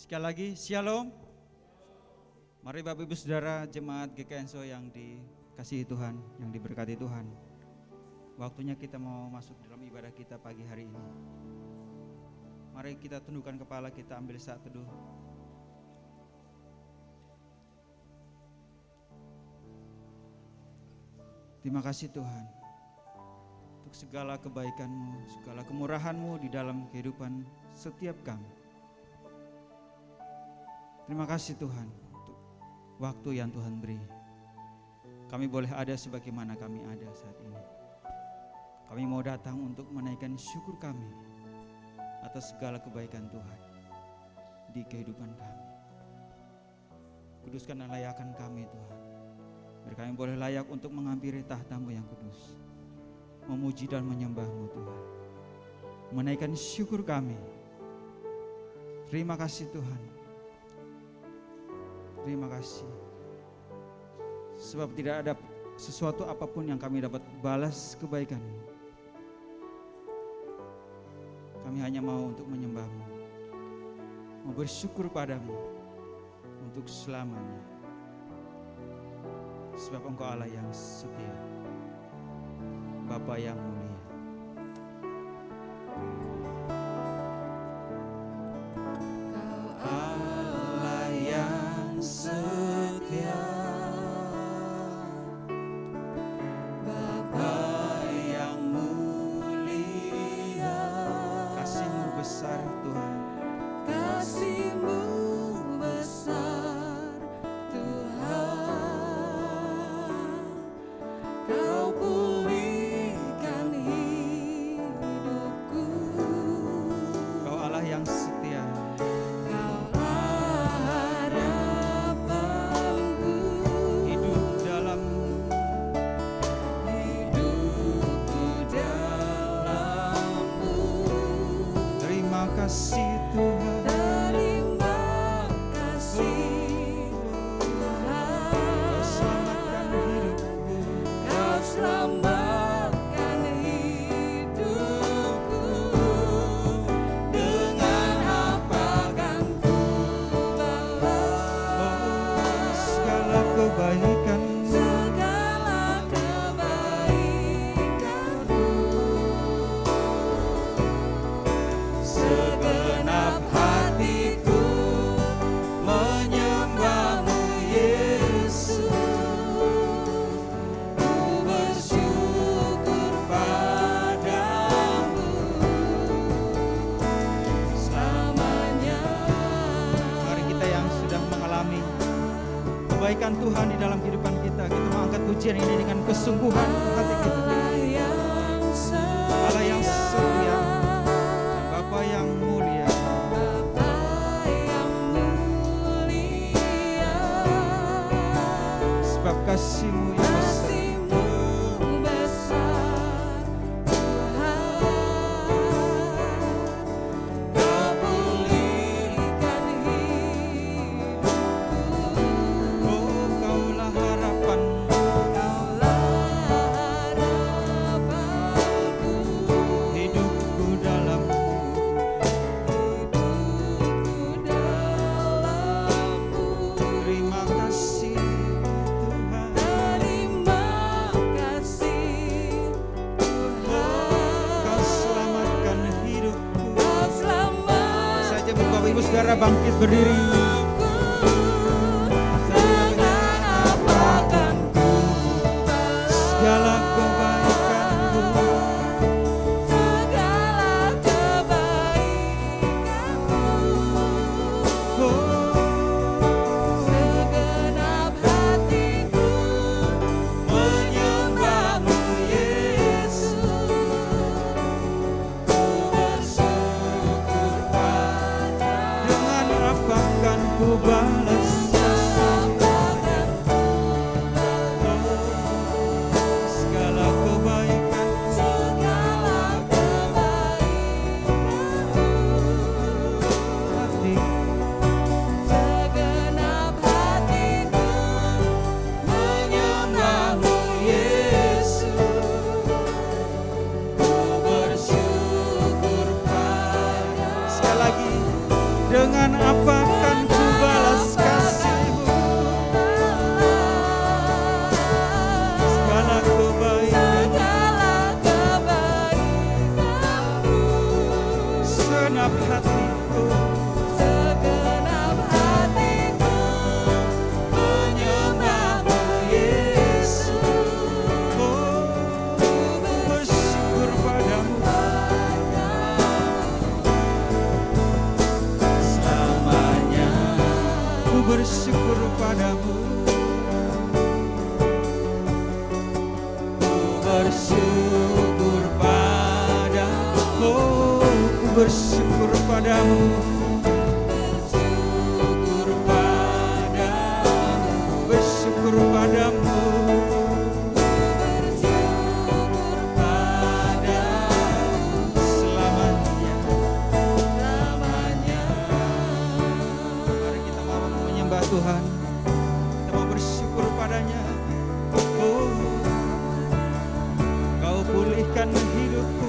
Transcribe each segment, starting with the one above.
Sekali lagi, Shalom. Mari Bapak Ibu Saudara Jemaat GKNSO yang dikasihi Tuhan, yang diberkati Tuhan. Waktunya kita mau masuk dalam ibadah kita pagi hari ini. Mari kita tundukkan kepala, kita ambil saat teduh. Terima kasih Tuhan untuk segala kebaikan-Mu, segala kemurahan-Mu di dalam kehidupan setiap kami. Terima kasih Tuhan untuk waktu yang Tuhan beri. Kami boleh ada sebagaimana kami ada saat ini. Kami mau datang untuk menaikkan syukur kami atas segala kebaikan Tuhan di kehidupan kami. Kuduskan dan layakkan kami Tuhan. Biar kami boleh layak untuk menghampiri tahta-Mu yang kudus, memuji dan menyembah-Mu Tuhan, menaikkan syukur kami. Terima kasih Tuhan. Terima kasih. Sebab tidak ada sesuatu apapun yang kami dapat balas kebaikan-Mu. Kami hanya mau untuk menyembah-Mu, mau bersyukur padamu untuk selamanya. Sebab Engkau Allah yang setia, Bapa yang mulia. Kau Allah yang setia, Bapa yang mulia. Kasih-Mu besar Tuhan, Kasih-Mu besar Tuhan. Kau pulihkan hidupku. Kau Allah yang setia, Kau harapanku. hidup dalam-Mu. Hidupku dalam-Mu. Terima kasih Tuhan. Terima kasih Tuhan. Kau selamatkan hidupku. Kau selamatkan hidupku. Dengan apa kan ku balas Segala kebaikan-Mu. segala kebaikan-Mu. Segenap hatiku menyembah-Mu Yesus. Ku bersyukur padamu selamanya. Mari kita yang sudah mengalami kebaikan Tuhan di dalam kehidupan kita, kita mengangkat pujian ini dengan kesungguhan hati kita. Allah yang setia, Bapa yang mulia. Bapa yang mulia. Sebab kasih-Mu yang besar. Kasih-Mu besar Tuhan. Kau pulihkan hidupku. Oh, Kaulah harapan, Kaulah harapanku. hidupku dalam-Mu. Hidupku dalam-Mu. Terima kasih Tuhan. Terima kasih Tuhan. Kau selamatkan hidupku. Kau selamatkan Saja Bapak Ibu Saudara bangkit berdiri. hidupku. Dengan apa kan ku Segala balas kebaikan-Mu. segala kebaikan-Mu. Oh, Segenap hatiku menyembah-Mu Yesus. Ku bersyukur padamu. dengan apa kan ku bersyukur padamu. Oh, ku bersyukur padamu. Bersyukur padamu. Bersyukur padamu. Bersyukur padamu selamanya. Selamanya. Mari kita mau menyembah Tuhan. Kita mau bersyukur padanya. Oh, Kau pulihkan hidupku,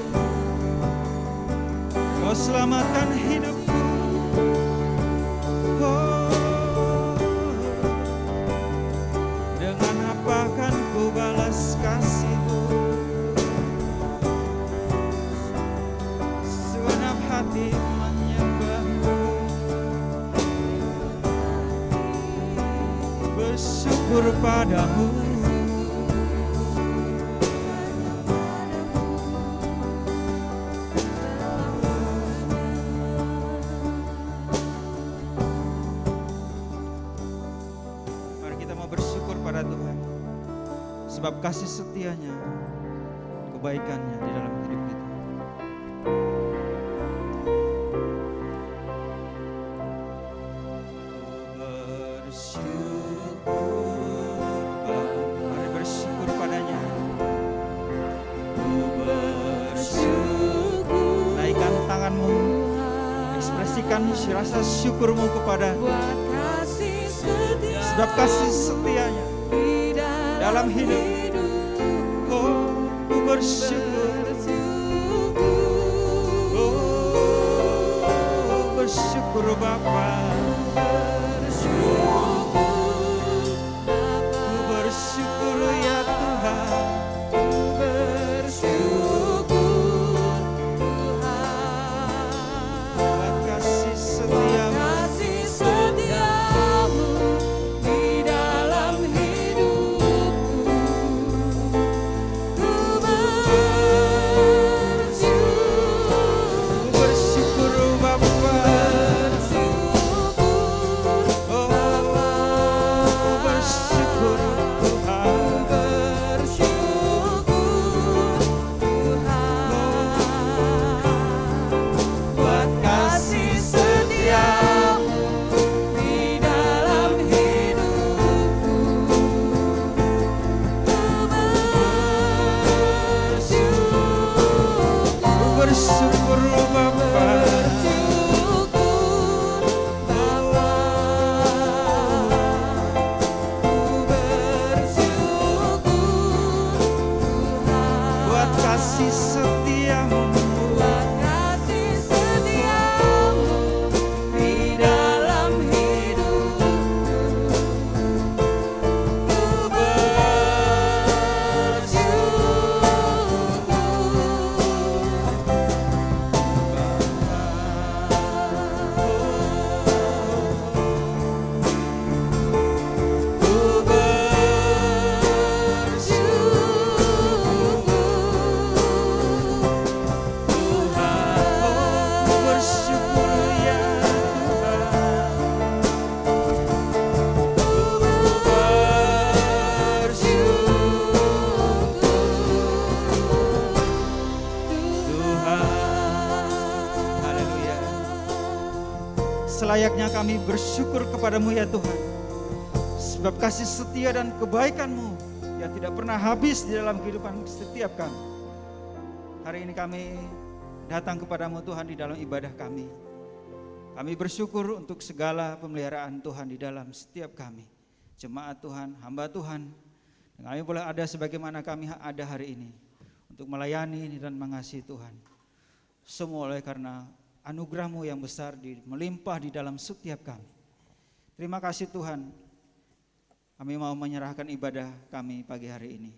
Kau selamatkan hidupku. Oh, dengan apa kan ku balas kasih-Mu? Segenap hati menyembah-Mu. Bersyukur padamu. Mari kita mau bersyukur pada Tuhan, sebab kasih setianya, kebaikannya di dalam hidup kita. Mari bersyukur padanya. Naikkan tanganmu, ekspresikan rasa syukurmu kepada sebab kasih setianya dalam hidup. Oh, ku bersyukur. Oh, bersyukur Bapa. Ku bersyukur ya Tuhan. Buat kasih setiamu di dalam hidupku. Ku bersyukur Bapa. Oh, bersyukur Tuhan. Buat kasih setiamu di dalam hidupku. ku bersyukur Bapa. Buat kasih setiamu Di dalam hidupku. Ku bersyukur ya Tuhan. Haleluya. Selayaknya kami bersyukur kepadamu ya Tuhan, sebab kasih setia dan kebaikan-Mu yang tidak pernah habis di dalam kehidupan setiap kami. Hari ini kami datang kepadamu Tuhan di dalam ibadah kami. Kami bersyukur untuk segala pemeliharaan Tuhan di dalam setiap kami. Jemaat Tuhan, hamba Tuhan, dan kami boleh ada sebagaimana kami ada hari ini untuk melayani dan mengasihi Tuhan. Semua oleh karena anugerah-Mu yang besar melimpah di dalam setiap kami. Terima kasih Tuhan. Kami mau menyerahkan ibadah kami pagi hari ini.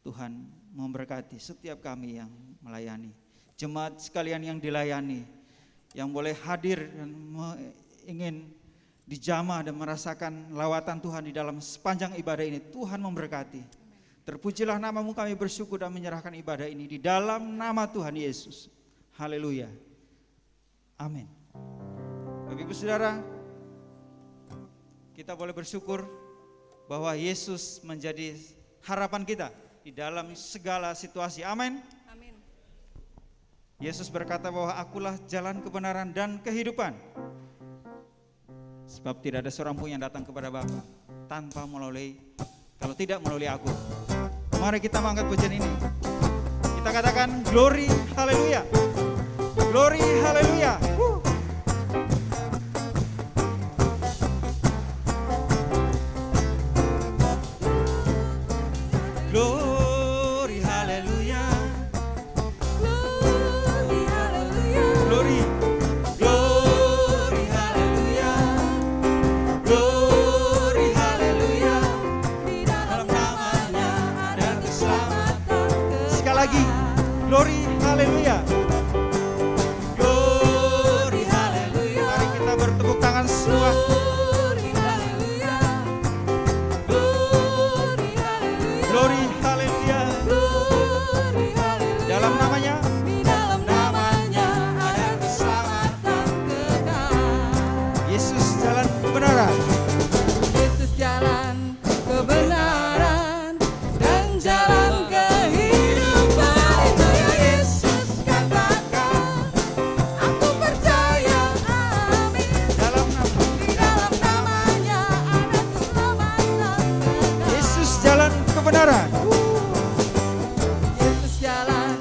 Tuhan memberkati setiap kami yang melayani. Jemaat sekalian yang dilayani, yang boleh hadir dan ingin dijamah dan merasakan lawatan Tuhan di dalam sepanjang ibadah ini. Tuhan memberkati. Terpujilah nama-Mu, kami bersyukur dan menyerahkan ibadah ini di dalam nama Tuhan Yesus. Haleluya. Amin. Bapak Ibu Saudara, kita boleh bersyukur bahwa Yesus menjadi harapan kita. di dalam segala situasi. Amin. Amin. Yesus berkata bahwa akulah jalan kebenaran dan kehidupan. Sebab tidak ada seorang pun yang datang kepada Bapa kalau tidak melalui aku. Mari kita mengangkat pujian ini. Kita katakan glory, haleluya. Glory, haleluya. Glory, haleluya. Glory, haleluya. Glory, glory, haleluya. Glory, haleluya. Di dalam namanya ada keselamatan. Sekali lagi, glory, haleluya. Glory, haleluya. Mari kita bertepuk tangan semua. Glory, haleluya. Glory, haleluya. Glory, haleluya. Glory, haleluya. Dalam namanya, Di dalam namanya ada keselamatan kekal. Yesus jalan kebenaran. Yesus jalan kebenaran dan jalan kehidupan. Itu yang Yesus katakan. Aku percaya, amin. Dalam nama Di dalam namanya ada keselamatan kekal. Yesus jalan kebenaran. Yesus jalan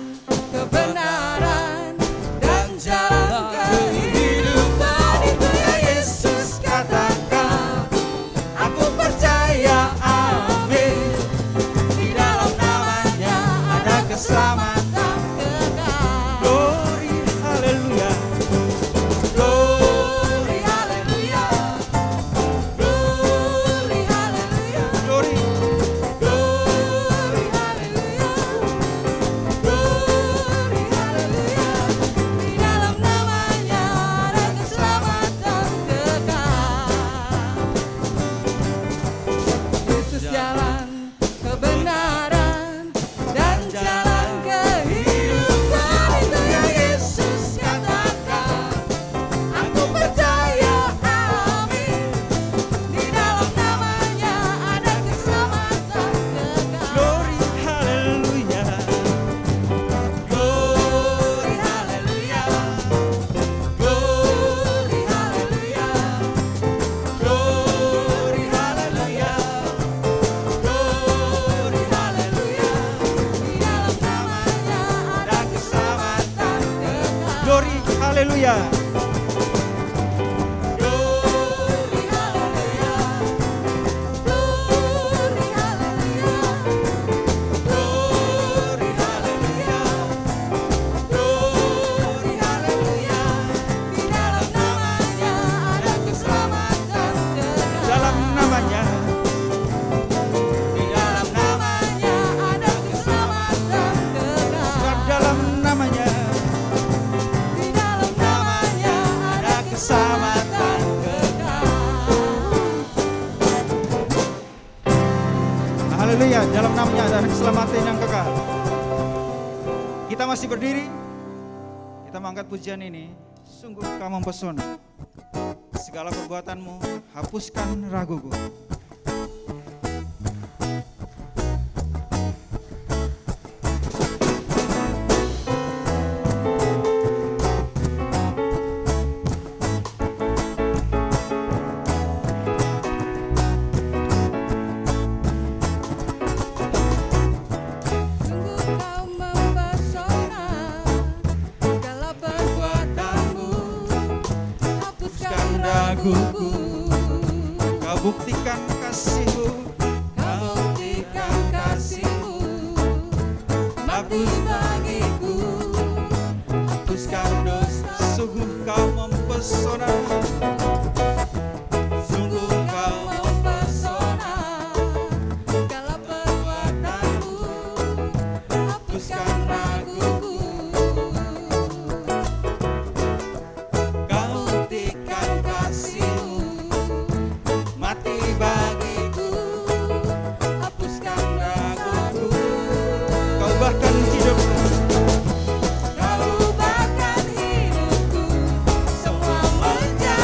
kebenaran dan jalan kehidupan. Itu yang Yesus katakan. Aku percaya, amin. Di dalam namanya ada keselamatan kekal. Glory, haleluya. Glory, Glory, haleluya. Glory, haleluya. glory. Glory, haleluya. Glory, haleluya. Di dalam namanya ada keselamatan kekal. Yesus jalan kebenaran dan jalan kehidupan. Itu yang Yesus katakan. Aku percaya, amin. Di dalam namanya ada keselamatan kekal. Glory, haleluya. Glory, haleluya. Glory, haleluya. Glory, haleluya. Glory, haleluya. Di dalam namanya ada keselamatan kekal. Glory, haleluya. Glory, haleluya. Glory, haleluya. Glory, haleluya. Glory, haleluya. Di dalam namanya ada keselamatan kekal. Dalam namanya, Di dalam namanya ada keselamatan kekal. sebab dalam namanya Di dalam namanya ada keselamatan kekal. haleluya, dalam namanya ada keselamatan yang kekal. Kita masih berdiri. Kita mengangkat pujian ini. Sungguh kau mempesona. Segala perbuatanmu hapuskan raguku. Sungguh kau mempesona, segala perbuatanmu hapuskan raguku. Kau buktikan kasihmu. Kau buktikan kasihmu, mati bagiku, hapuskan dosa. Sungguh kau mempesona. Sungguh kau mempesona, segala perbuatanmu hapuskan raguku. Kau Buktikan kasihmu, mati bagiku. hapuskan raguku. Kau bahkan hidupku. Kau ubahkan hidupku, semua menjadi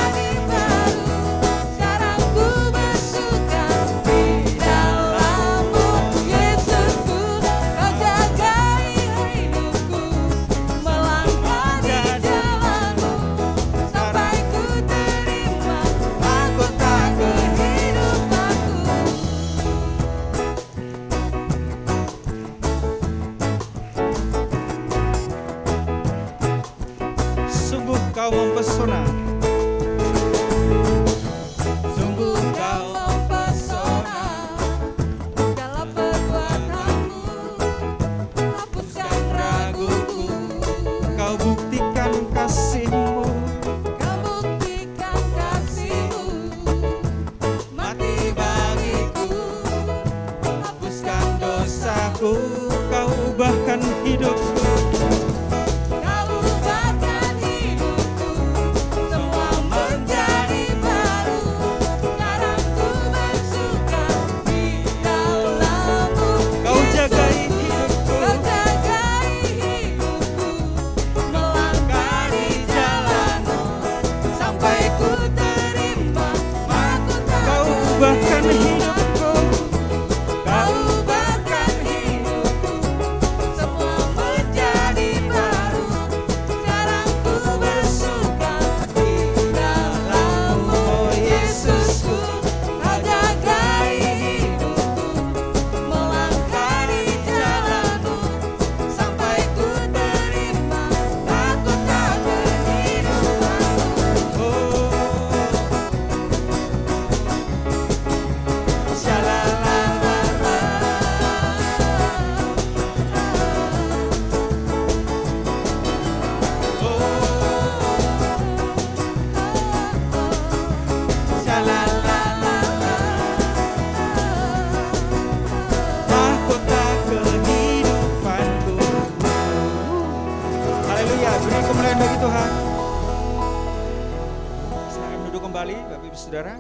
kembali Bapak Ibu Saudara.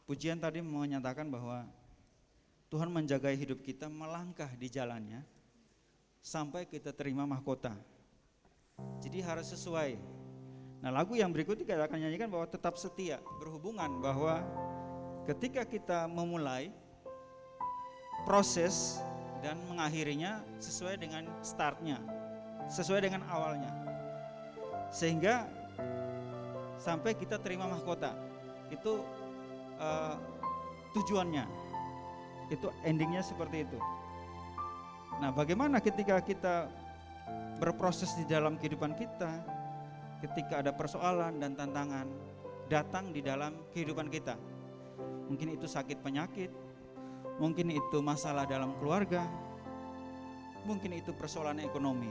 Pujian tadi menyatakan bahwa Tuhan menjaga hidup kita melangkah di jalannya sampai kita terima mahkota. Jadi harus sesuai. Nah, lagu yang berikut kita akan nyanyikan bahwa tetap setia, berhubungan bahwa ketika kita memulai proses dan mengakhirinya sesuai dengan startnya, sesuai dengan awalnya, sehingga sampai kita terima mahkota. Itu tujuannya, itu endingnya seperti itu. Nah, bagaimana ketika kita berproses di dalam kehidupan kita, ketika ada persoalan dan tantangan datang di dalam kehidupan kita, mungkin itu sakit penyakit, mungkin itu masalah dalam keluarga, mungkin itu persoalan ekonomi,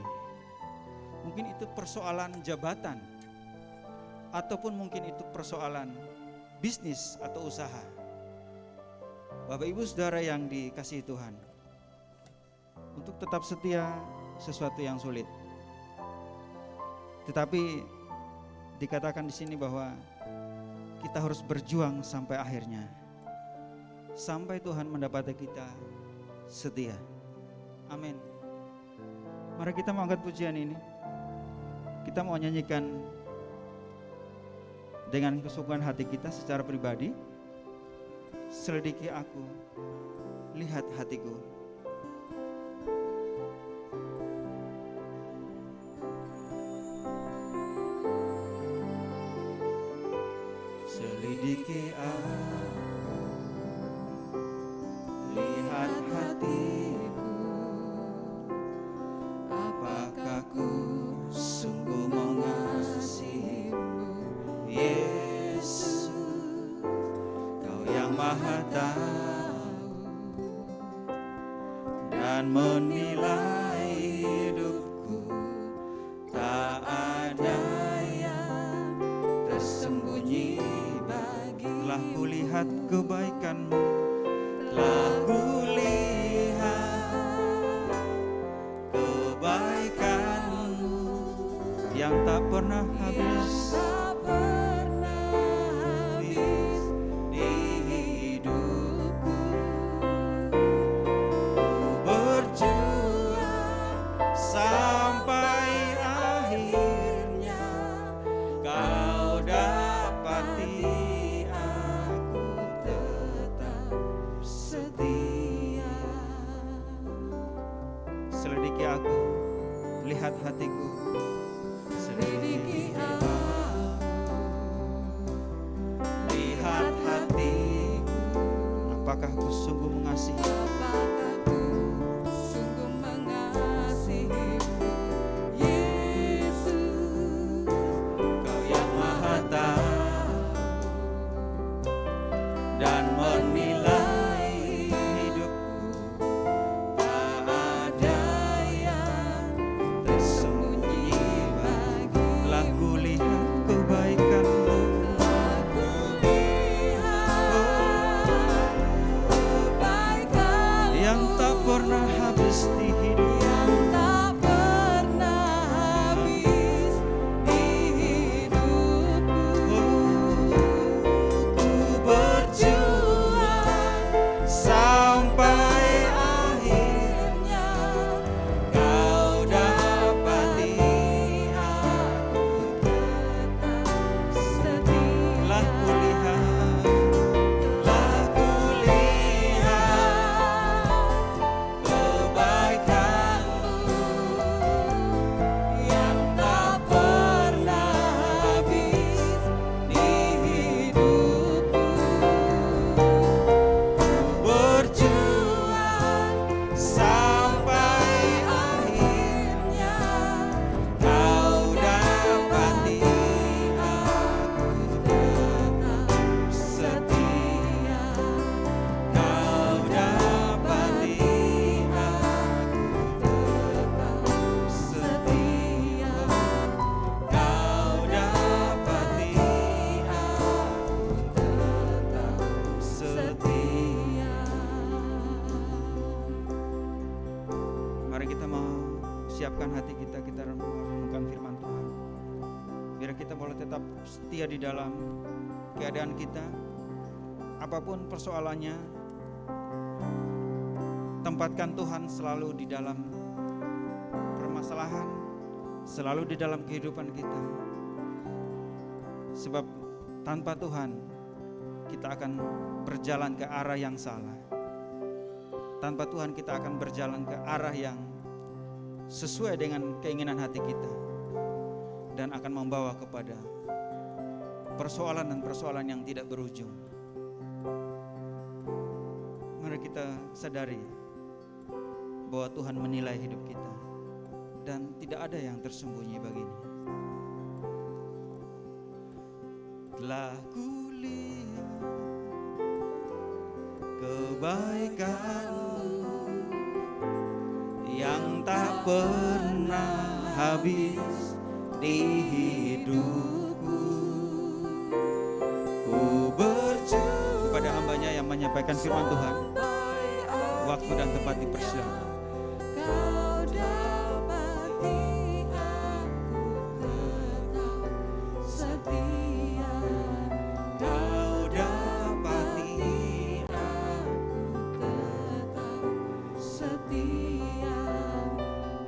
mungkin itu persoalan jabatan, ataupun mungkin itu persoalan bisnis atau usaha. Bapak Ibu Saudara yang dikasihi Tuhan, untuk tetap setia sesuatu yang sulit. Tetapi dikatakan di sini bahwa kita harus berjuang sampai akhirnya, sampai Tuhan mendapati kita setia. Amin. Mari kita mengangkat pujian ini. Kita mau nyanyikan dengan kesungguhan hati kita secara pribadi. Selidiki aku, lihat hatiku. Selidiki aku, lihat hatiku. Apakah ku sungguh mengasihimu, Yesus? Kau yang Maha tahu dan menilai hidupku. Tak ada yang tersembunyi bagi. Telah kulihat kebaikanmu, telah kulihat kebaikanmu yang tak pernah habis. Selidiki aku, lihat hatiku. Selidiki aku, lihat hatiku. Apakah ku sungguh mengasihi? Apakah ku sungguh mengasihimu, Yesus? Kau yang Maha tahu dan menilai. Pernah habis di hidup, yang tak pernah habis di hidupku. Ku berjuang sampai akhirnya kau dapati aku tetap setia. Telah kulihat kita merenungkan firman Tuhan. Biar kita boleh tetap setia di dalam keadaan kita, apapun persoalannya, tempatkan Tuhan selalu di dalam permasalahan, selalu di dalam kehidupan kita. Sebab tanpa Tuhan kita akan berjalan ke arah yang salah. Tanpa Tuhan kita akan berjalan ke arah yang sesuai dengan keinginan hati kita, dan akan membawa kepada persoalan dan persoalan yang tidak berujung. Mari kita sadari bahwa Tuhan menilai hidup kita dan tidak ada yang tersembunyi baginya. Telah kulihat kebaikan-Mu yang tak pernah habis di hidupku. Ku bersyukur kepada hamba-Nya yang menyampaikan firman Tuhan. Waktu dan tempat dipersilakan. Kau dapati aku tetap setia. Kau dapati aku tetap setia.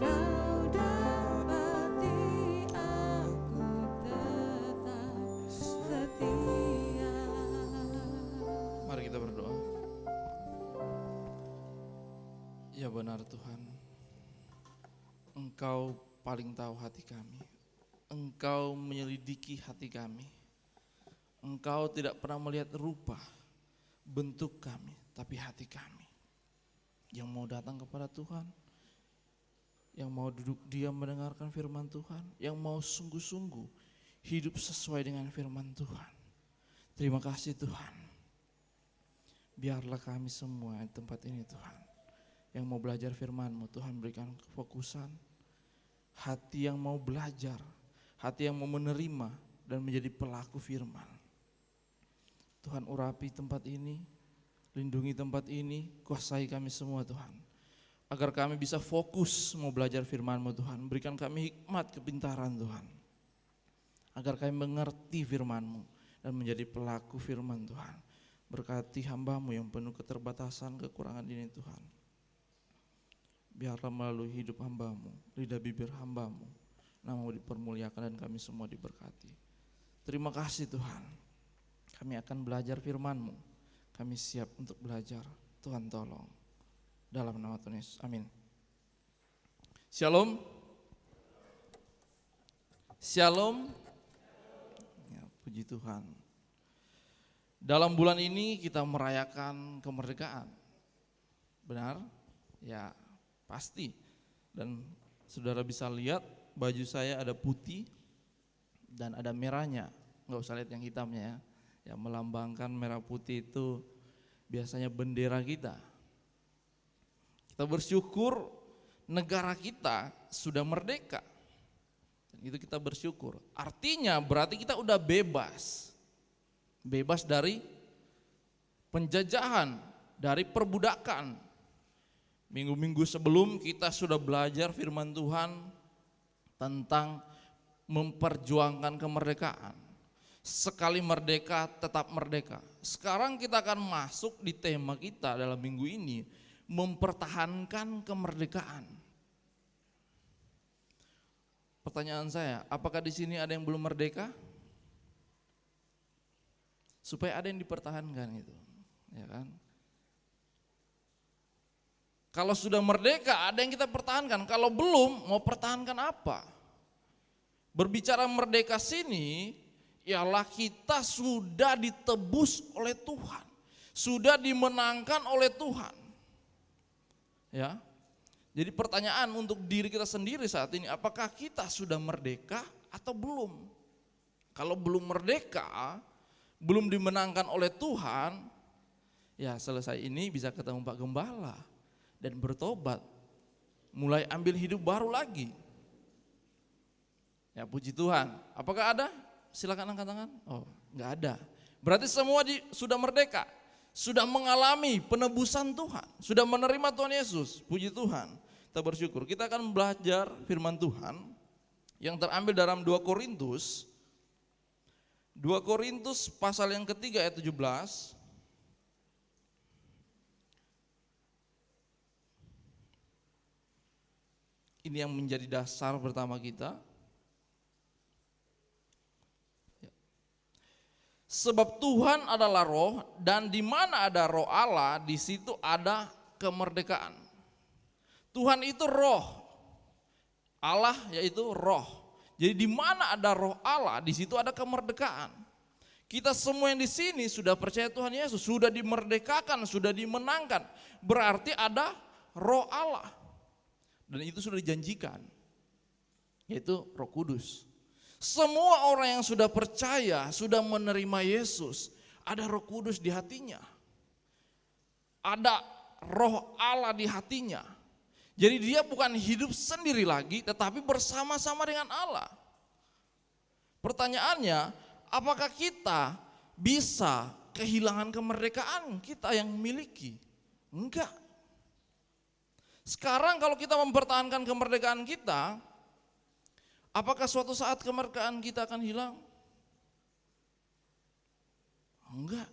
Kau dapati aku tetap setia. Mari kita berdoa. Ya benar Tuhan, Engkau paling tahu hati kami. Engkau menyelidiki hati kami. Engkau tidak pernah melihat rupa, bentuk kami, tapi hati kami. Yang mau datang kepada Tuhan, yang mau duduk diam mendengarkan firman Tuhan, yang mau sungguh-sungguh hidup sesuai dengan firman Tuhan. Terima kasih Tuhan. Biarlah kami semua di tempat ini Tuhan, yang mau belajar firman-Mu, Tuhan berikan kefokusan, hati yang mau belajar, hati yang mau menerima dan menjadi pelaku firman. Tuhan urapi tempat ini, lindungi tempat ini, kuasai kami semua Tuhan, agar kami bisa fokus mau belajar firman-Mu Tuhan. Berikan kami hikmat kepintaran Tuhan, agar kami mengerti firman-Mu dan menjadi pelaku firman Tuhan. Berkati hamba-Mu yang penuh keterbatasan, kekurangan ini Tuhan. Biarlah melalui hidup hamba-Mu, lidah bibir hamba-Mu, nama-Mu dipermuliakan dan kami semua diberkati. Terima kasih Tuhan, kami akan belajar firman-Mu, kami siap untuk belajar. Tuhan tolong, dalam nama Tuhan Yesus, amin. Shalom. Shalom. Ya, puji Tuhan. Dalam bulan ini kita merayakan kemerdekaan. Benar? Ya, pasti. Dan saudara bisa lihat baju saya ada putih dan ada merahnya. Enggak usah lihat yang hitamnya ya. Yang melambangkan merah putih itu biasanya bendera kita. Kita bersyukur negara kita sudah merdeka. Dan itu kita bersyukur. Artinya berarti kita udah bebas. Bebas dari penjajahan, dari perbudakan. Minggu-minggu sebelum kita sudah belajar firman Tuhan tentang memperjuangkan kemerdekaan. Sekali merdeka, tetap merdeka. Sekarang kita akan masuk di tema kita dalam minggu ini, mempertahankan kemerdekaan. Pertanyaan saya, apakah di sini ada yang belum merdeka? Supaya ada yang dipertahankan gitu, ya kan? Kalau sudah merdeka ada yang kita pertahankan, kalau belum mau pertahankan apa? Berbicara merdeka sini, ialah kita sudah ditebus oleh Tuhan, sudah dimenangkan oleh Tuhan. Ya, jadi pertanyaan untuk diri kita sendiri saat ini, apakah kita sudah merdeka atau belum? Kalau belum merdeka, belum dimenangkan oleh Tuhan, ya selesai ini bisa ketemu Pak Gembala dan bertobat, mulai ambil hidup baru lagi. Ya puji Tuhan. Apakah ada? Silakan angkat tangan. Oh, enggak ada. Berarti semua sudah merdeka, sudah mengalami penebusan Tuhan, sudah menerima Tuhan Yesus. Puji Tuhan. kita bersyukur. Kita akan belajar firman Tuhan yang terambil dalam 2 Korintus. 2 Korintus pasal yang ketiga ayat 17. Ini yang menjadi dasar pertama kita. Sebab Tuhan adalah roh, dan di mana ada roh Allah, di situ ada kemerdekaan. Tuhan itu roh, Allah yaitu roh. Jadi di mana ada roh Allah, di situ ada kemerdekaan. Kita semua yang di sini sudah percaya Tuhan Yesus, sudah dimerdekakan, sudah dimenangkan. Berarti ada roh Allah. Dan itu sudah dijanjikan, yaitu Roh Kudus. Semua orang yang sudah percaya, sudah menerima Yesus, ada Roh Kudus di hatinya. Ada roh Allah di hatinya. Jadi dia bukan hidup sendiri lagi, tetapi bersama-sama dengan Allah. Pertanyaannya, apakah kita bisa kehilangan kemerdekaan kita yang miliki? Enggak. Sekarang kalau kita mempertahankan kemerdekaan kita, apakah suatu saat kemerdekaan kita akan hilang? Enggak.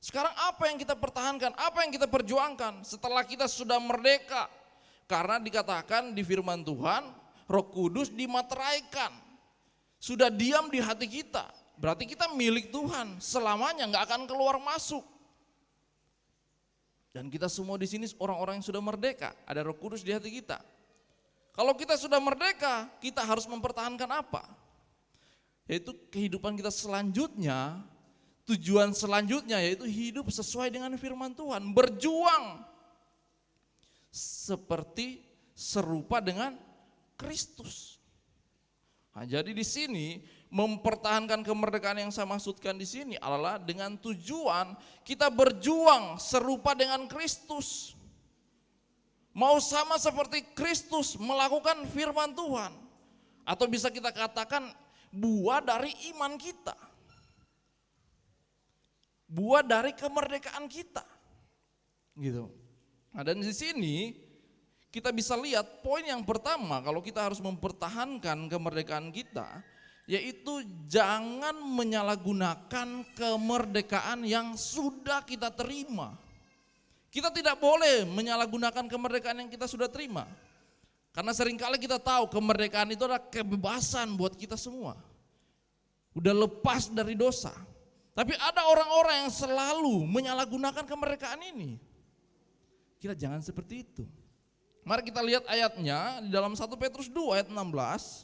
Sekarang apa yang kita pertahankan, apa yang kita perjuangkan setelah kita sudah merdeka? Karena dikatakan di firman Tuhan, Roh Kudus dimateraikan, sudah diam di hati kita. Berarti kita milik Tuhan, selamanya nggak akan keluar masuk. Dan kita semua di sini orang-orang yang sudah merdeka, ada Roh Kudus di hati kita. Kalau kita sudah merdeka, kita harus mempertahankan apa? Yaitu kehidupan kita selanjutnya. Tujuan selanjutnya yaitu hidup sesuai dengan firman Tuhan, berjuang seperti serupa dengan Kristus. Nah, jadi di sini mempertahankan kemerdekaan yang saya maksudkan di sini adalah dengan tujuan kita berjuang serupa dengan Kristus. Mau sama seperti Kristus melakukan firman Tuhan, atau bisa kita katakan buah dari iman kita. Buah dari kemerdekaan kita, gitu. Nah, dan di sini kita bisa lihat poin yang pertama kalau kita harus mempertahankan kemerdekaan kita, yaitu jangan menyalahgunakan kemerdekaan yang sudah kita terima. Kita tidak boleh menyalahgunakan kemerdekaan yang kita sudah terima, karena seringkali kita tahu kemerdekaan itu adalah kebebasan buat kita semua, udah lepas dari dosa. Tapi ada orang-orang yang selalu menyalahgunakan kemerdekaan ini. Kita jangan seperti itu. Mari kita lihat ayatnya di dalam 1 Petrus 2 ayat 16.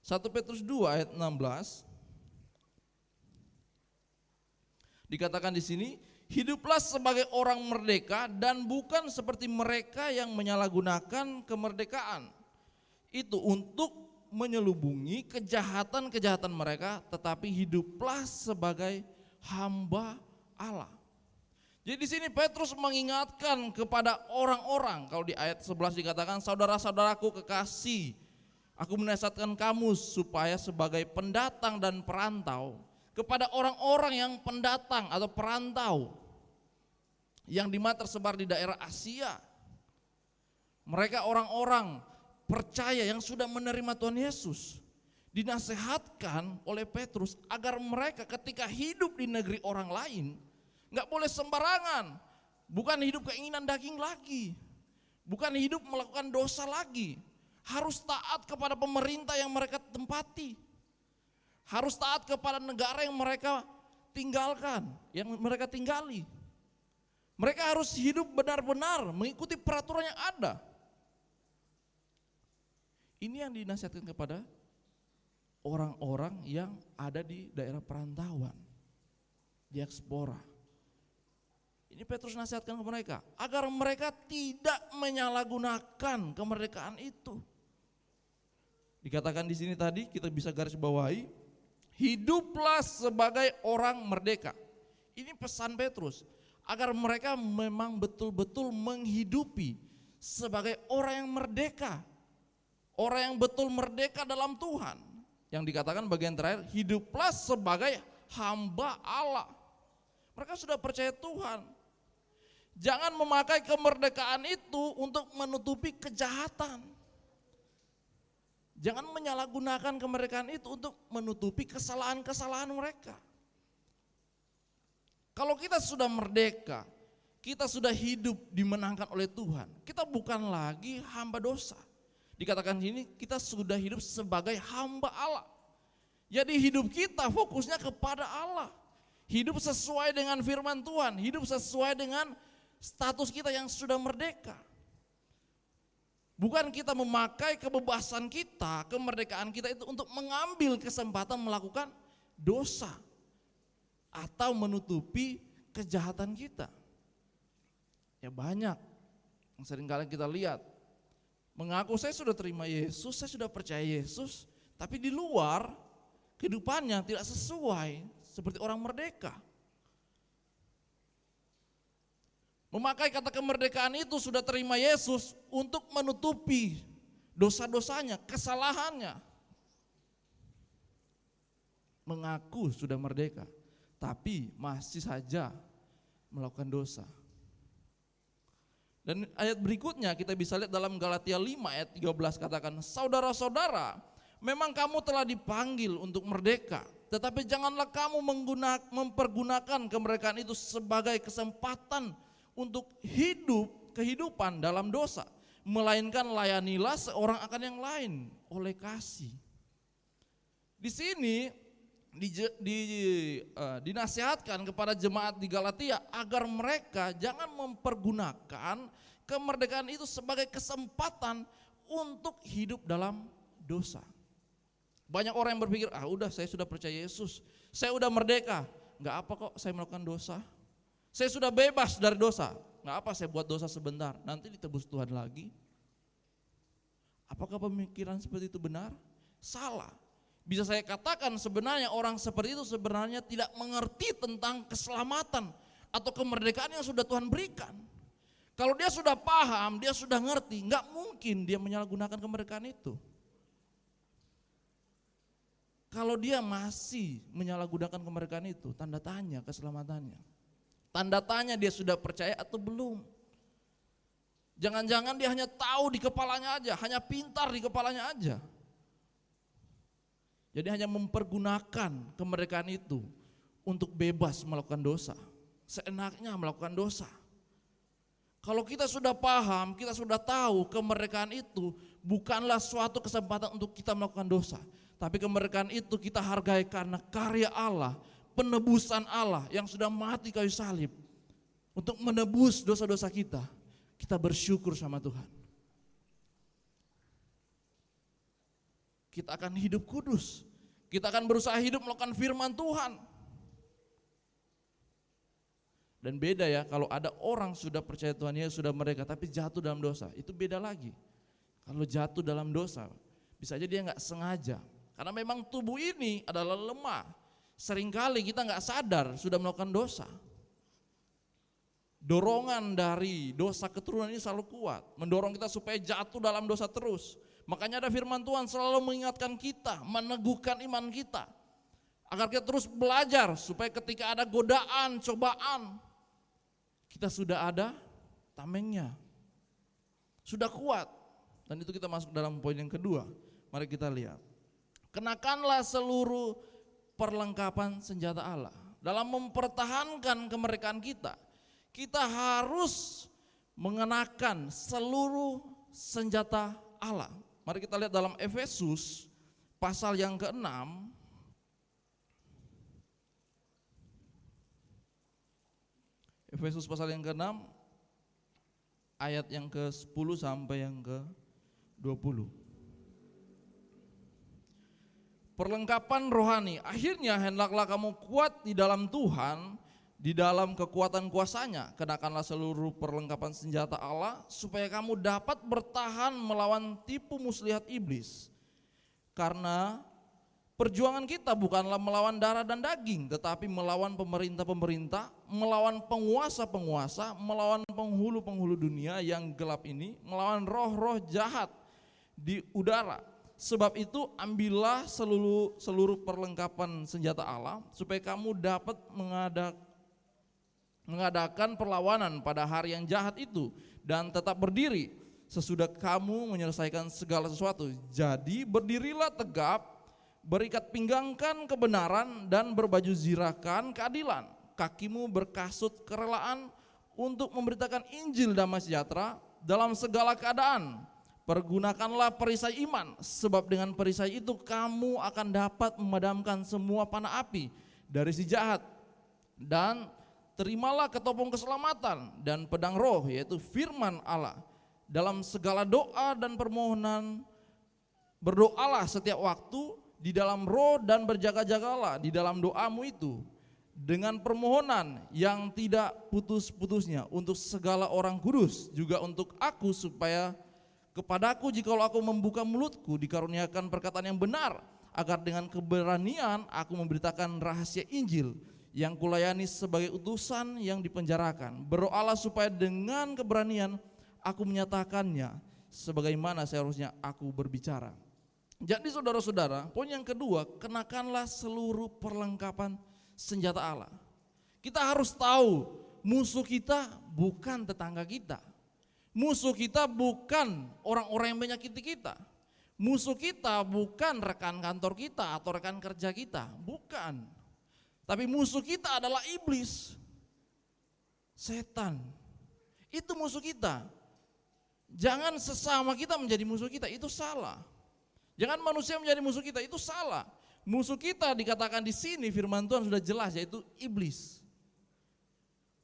1 Petrus 2 ayat 16. Dikatakan di sini, hiduplah sebagai orang merdeka dan bukan seperti mereka yang menyalahgunakan kemerdekaan itu untuk menyelubungi kejahatan-kejahatan mereka, tetapi hiduplah sebagai hamba Allah. Jadi di sini Petrus mengingatkan kepada orang-orang, kalau di ayat 11 dikatakan, saudara-saudaraku kekasih, aku menasihatkan kamu supaya sebagai pendatang dan perantau, kepada orang-orang yang pendatang atau perantau yang dimana tersebar di daerah Asia. Mereka orang-orang percaya yang sudah menerima Tuhan Yesus, dinasehatkan oleh Petrus agar mereka ketika hidup di negeri orang lain nggak boleh sembarangan, bukan hidup keinginan daging lagi, bukan hidup melakukan dosa lagi, harus taat kepada pemerintah yang mereka tempati, harus taat kepada negara yang mereka tinggalkan, yang mereka tinggali. Mereka harus hidup benar-benar mengikuti peraturan yang ada. Ini yang dinasihatkan kepada orang-orang yang ada di daerah perantauan, diaspora. Ini Petrus nasihatkan ke mereka agar mereka tidak menyalahgunakan kemerdekaan itu. Dikatakan di sini tadi, kita bisa garis bawahi, hiduplah sebagai orang merdeka. Ini pesan Petrus agar mereka memang betul-betul menghidupi sebagai orang yang merdeka. Orang yang betul merdeka dalam Tuhan. Yang dikatakan bagian terakhir, hiduplah sebagai hamba Allah. Mereka sudah percaya Tuhan. Jangan memakai kemerdekaan itu untuk menutupi kejahatan. Jangan menyalahgunakan kemerdekaan itu untuk menutupi kesalahan-kesalahan mereka. Kalau kita sudah merdeka, kita sudah hidup dimenangkan oleh Tuhan, kita bukan lagi hamba dosa. Dikatakan ini kita sudah hidup sebagai hamba Allah. Jadi hidup kita fokusnya kepada Allah. Hidup sesuai dengan firman Tuhan, hidup sesuai dengan status kita yang sudah merdeka. Bukan kita memakai kebebasan kita, kemerdekaan kita itu untuk mengambil kesempatan melakukan dosa atau menutupi kejahatan kita. Ya banyak yang seringkali kita lihat, mengaku saya sudah terima Yesus, saya sudah percaya Yesus, tapi di luar kehidupannya tidak sesuai seperti orang merdeka. Memakai kata kemerdekaan itu sudah terima Yesus untuk menutupi dosa-dosanya, kesalahannya. Mengaku sudah merdeka, tapi masih saja melakukan dosa. Dan ayat berikutnya kita bisa lihat dalam Galatia 5 ayat 13 katakan, saudara-saudara, memang kamu telah dipanggil untuk merdeka, tetapi janganlah kamu mempergunakan kemerdekaan itu sebagai kesempatan untuk hidup kehidupan dalam dosa, melainkan layanilah seorang akan yang lain oleh kasih. Di sini dinasihatkan kepada jemaat di Galatia agar mereka jangan mempergunakan kemerdekaan itu sebagai kesempatan untuk hidup dalam dosa. Banyak orang yang berpikir, udah saya sudah percaya Yesus, saya udah merdeka, nggak apa kok saya melakukan dosa. Saya sudah bebas dari dosa, nggak apa saya buat dosa sebentar, nanti ditebus Tuhan lagi. Apakah pemikiran seperti itu benar? Salah. Bisa saya katakan sebenarnya orang seperti itu sebenarnya tidak mengerti tentang keselamatan atau kemerdekaan yang sudah Tuhan berikan. Kalau dia sudah paham, dia sudah ngerti, nggak mungkin dia menyalahgunakan kemerdekaan itu. Kalau dia masih menyalahgunakan kemerdekaan itu, tanda tanya keselamatannya. Tanda tanya dia sudah percaya atau belum. Jangan-jangan dia hanya tahu di kepalanya aja, hanya pintar di kepalanya aja. Jadi hanya mempergunakan kemerdekaan itu untuk bebas melakukan dosa. Seenaknya melakukan dosa. Kalau kita sudah paham, kita sudah tahu kemerdekaan itu bukanlah suatu kesempatan untuk kita melakukan dosa. Tapi kemerdekaan itu kita hargai karena karya Allah, penebusan Allah yang sudah mati kayu salib untuk menebus dosa-dosa kita. Kita bersyukur sama Tuhan. Kita akan hidup kudus. Kita akan berusaha hidup melakukan firman Tuhan. Dan beda ya kalau ada orang sudah percaya Tuhan Yesus, sudah merdeka tapi jatuh dalam dosa, itu beda lagi. Kalau jatuh dalam dosa bisa aja dia nggak sengaja. Karena memang tubuh ini adalah lemah. Seringkali kita nggak sadar sudah melakukan dosa. Dorongan dari dosa keturunan ini selalu kuat, mendorong kita supaya jatuh dalam dosa terus. Makanya ada firman Tuhan selalu mengingatkan kita, meneguhkan iman kita, agar kita terus belajar supaya ketika ada godaan, cobaan, kita sudah ada tamengnya, sudah kuat. Dan itu kita masuk dalam poin yang kedua. Mari kita lihat. Kenakanlah seluruh perlengkapan senjata Allah. Dalam mempertahankan kemerdekaan kita, kita harus mengenakan seluruh senjata Allah. Mari kita lihat dalam Efesus pasal yang ke-6. Efesus pasal yang ke-6 ayat yang ke-10 sampai yang ke-20. Perlengkapan rohani, akhirnya hendaklah kamu kuat di dalam Tuhan, di dalam kekuatan kuasanya. Kenakanlah seluruh perlengkapan senjata Allah supaya kamu dapat bertahan melawan tipu muslihat iblis. Karena perjuangan kita bukanlah melawan darah dan daging, tetapi melawan pemerintah-pemerintah, melawan penguasa-penguasa, melawan penghulu-penghulu dunia yang gelap ini, melawan roh-roh jahat di udara. Sebab itu ambillah seluruh perlengkapan senjata Allah supaya kamu dapat mengadakan perlawanan pada hari yang jahat itu dan tetap berdiri sesudah kamu menyelesaikan segala sesuatu. Jadi berdirilah tegap, berikat pinggangkan kebenaran dan berbaju zirahkan keadilan. Kakimu berkasut kerelaan untuk memberitakan Injil damai sejahtera dalam segala keadaan. Pergunakanlah perisai iman, sebab dengan perisai itu kamu akan dapat memadamkan semua panah api dari si jahat. Dan terimalah ketopong keselamatan dan pedang roh, yaitu firman Allah. Dalam segala doa dan permohonan berdoalah setiap waktu di dalam roh dan berjaga-jagalah di dalam doamu itu dengan permohonan yang tidak putus-putusnya untuk segala orang kudus, juga untuk aku, supaya kepadaku jikalau aku membuka mulutku dikaruniakan perkataan yang benar, agar dengan keberanian aku memberitakan rahasia Injil yang kulayani sebagai utusan yang dipenjarakan. Berdoalah supaya dengan keberanian aku menyatakannya sebagaimana seharusnya aku berbicara. Jadi saudara-saudara, poin yang kedua, kenakanlah seluruh perlengkapan senjata Allah. Kita harus tahu musuh kita bukan tetangga kita. Musuh kita bukan orang-orang yang menyakiti kita. Musuh kita bukan rekan kantor kita atau rekan kerja kita, bukan. Tapi musuh kita adalah iblis, setan. Itu musuh kita. Jangan sesama kita menjadi musuh kita, itu salah. Jangan manusia menjadi musuh kita, itu salah. Musuh kita dikatakan di sini firman Tuhan sudah jelas, yaitu iblis.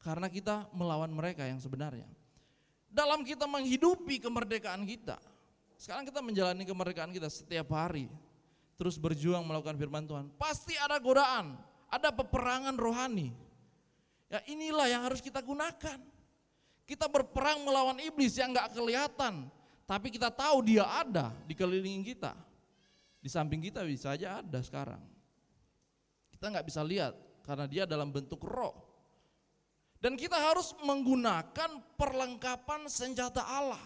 Karena kita melawan mereka yang sebenarnya. Dalam kita menghidupi kemerdekaan kita, sekarang kita menjalani kemerdekaan kita setiap hari, terus berjuang melakukan firman Tuhan, pasti ada godaan, ada peperangan rohani. Ya inilah yang harus kita gunakan. Kita berperang melawan iblis yang gak kelihatan, tapi kita tahu dia ada di keliling kita. Di samping kita bisa aja ada sekarang. Kita gak bisa lihat karena dia dalam bentuk roh. Dan kita harus menggunakan perlengkapan senjata Allah.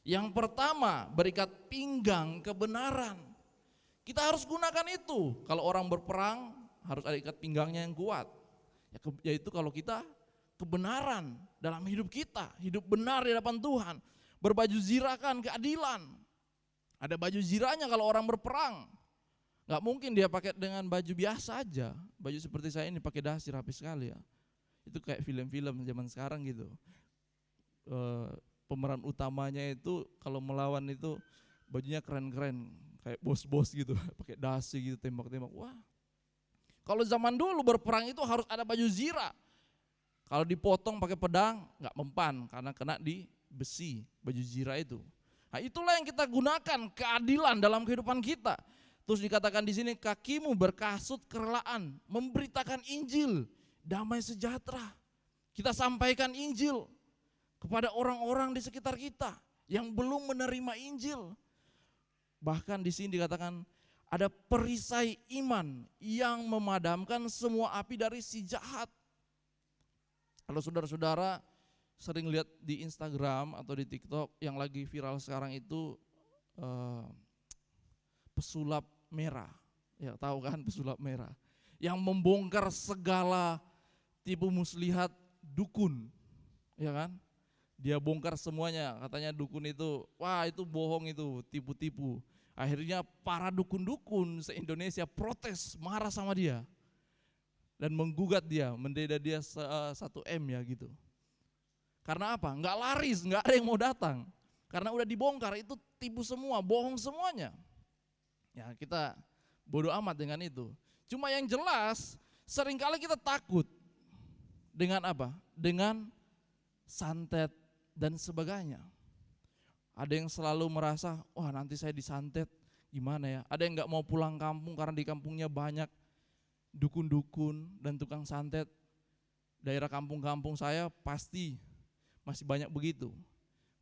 Yang pertama, berikat pinggang kebenaran. Kita harus gunakan itu. Kalau orang berperang harus ada ikat pinggangnya yang kuat. Yaitu kalau kita kebenaran dalam hidup kita, hidup benar di hadapan Tuhan. Berbaju zirahkan keadilan. Ada baju zirahnya kalau orang berperang. Gak mungkin dia pakai dengan baju biasa aja. Baju seperti saya ini pakai dasi rapi sekali ya. Itu kayak film-film zaman sekarang gitu. Pemeran utamanya itu kalau melawan itu bajunya keren-keren, kayak bos-bos gitu, pakai dasi gitu, tembak-tembak. Wah. Kalau zaman dulu berperang itu harus ada baju zirah. Kalau dipotong pakai pedang nggak mempan karena kena di besi baju zirah itu. Nah, itulah yang kita gunakan, keadilan dalam kehidupan kita. Terus dikatakan di sini, kakimu berkasut kerelaan, memberitakan Injil, damai sejahtera. Kita sampaikan Injil kepada orang-orang di sekitar kita yang belum menerima Injil. Bahkan di sini dikatakan ada perisai iman yang memadamkan semua api dari si jahat. Kalau saudara-saudara sering lihat di Instagram atau di TikTok yang lagi viral sekarang itu pesulap merah. Ya tahu kan pesulap merah. Yang membongkar segala tipu muslihat dukun, ya kan? Dia bongkar semuanya, katanya dukun itu, wah itu bohong itu, tipu-tipu. Akhirnya para dukun-dukun se-Indonesia protes, marah sama dia. Dan menggugat dia, mendenda dia 1M ya gitu. Karena apa? Enggak laris, enggak ada yang mau datang. Karena udah dibongkar, itu tipu semua, bohong semuanya. Ya kita bodoh amat dengan itu. Cuma yang jelas, seringkali kita takut. Dengan apa? Dengan santet dan sebagainya. Ada yang selalu merasa, wah nanti saya disantet, gimana ya? Ada yang gak mau pulang kampung karena di kampungnya banyak dukun-dukun dan tukang santet. Daerah kampung-kampung saya pasti masih banyak begitu.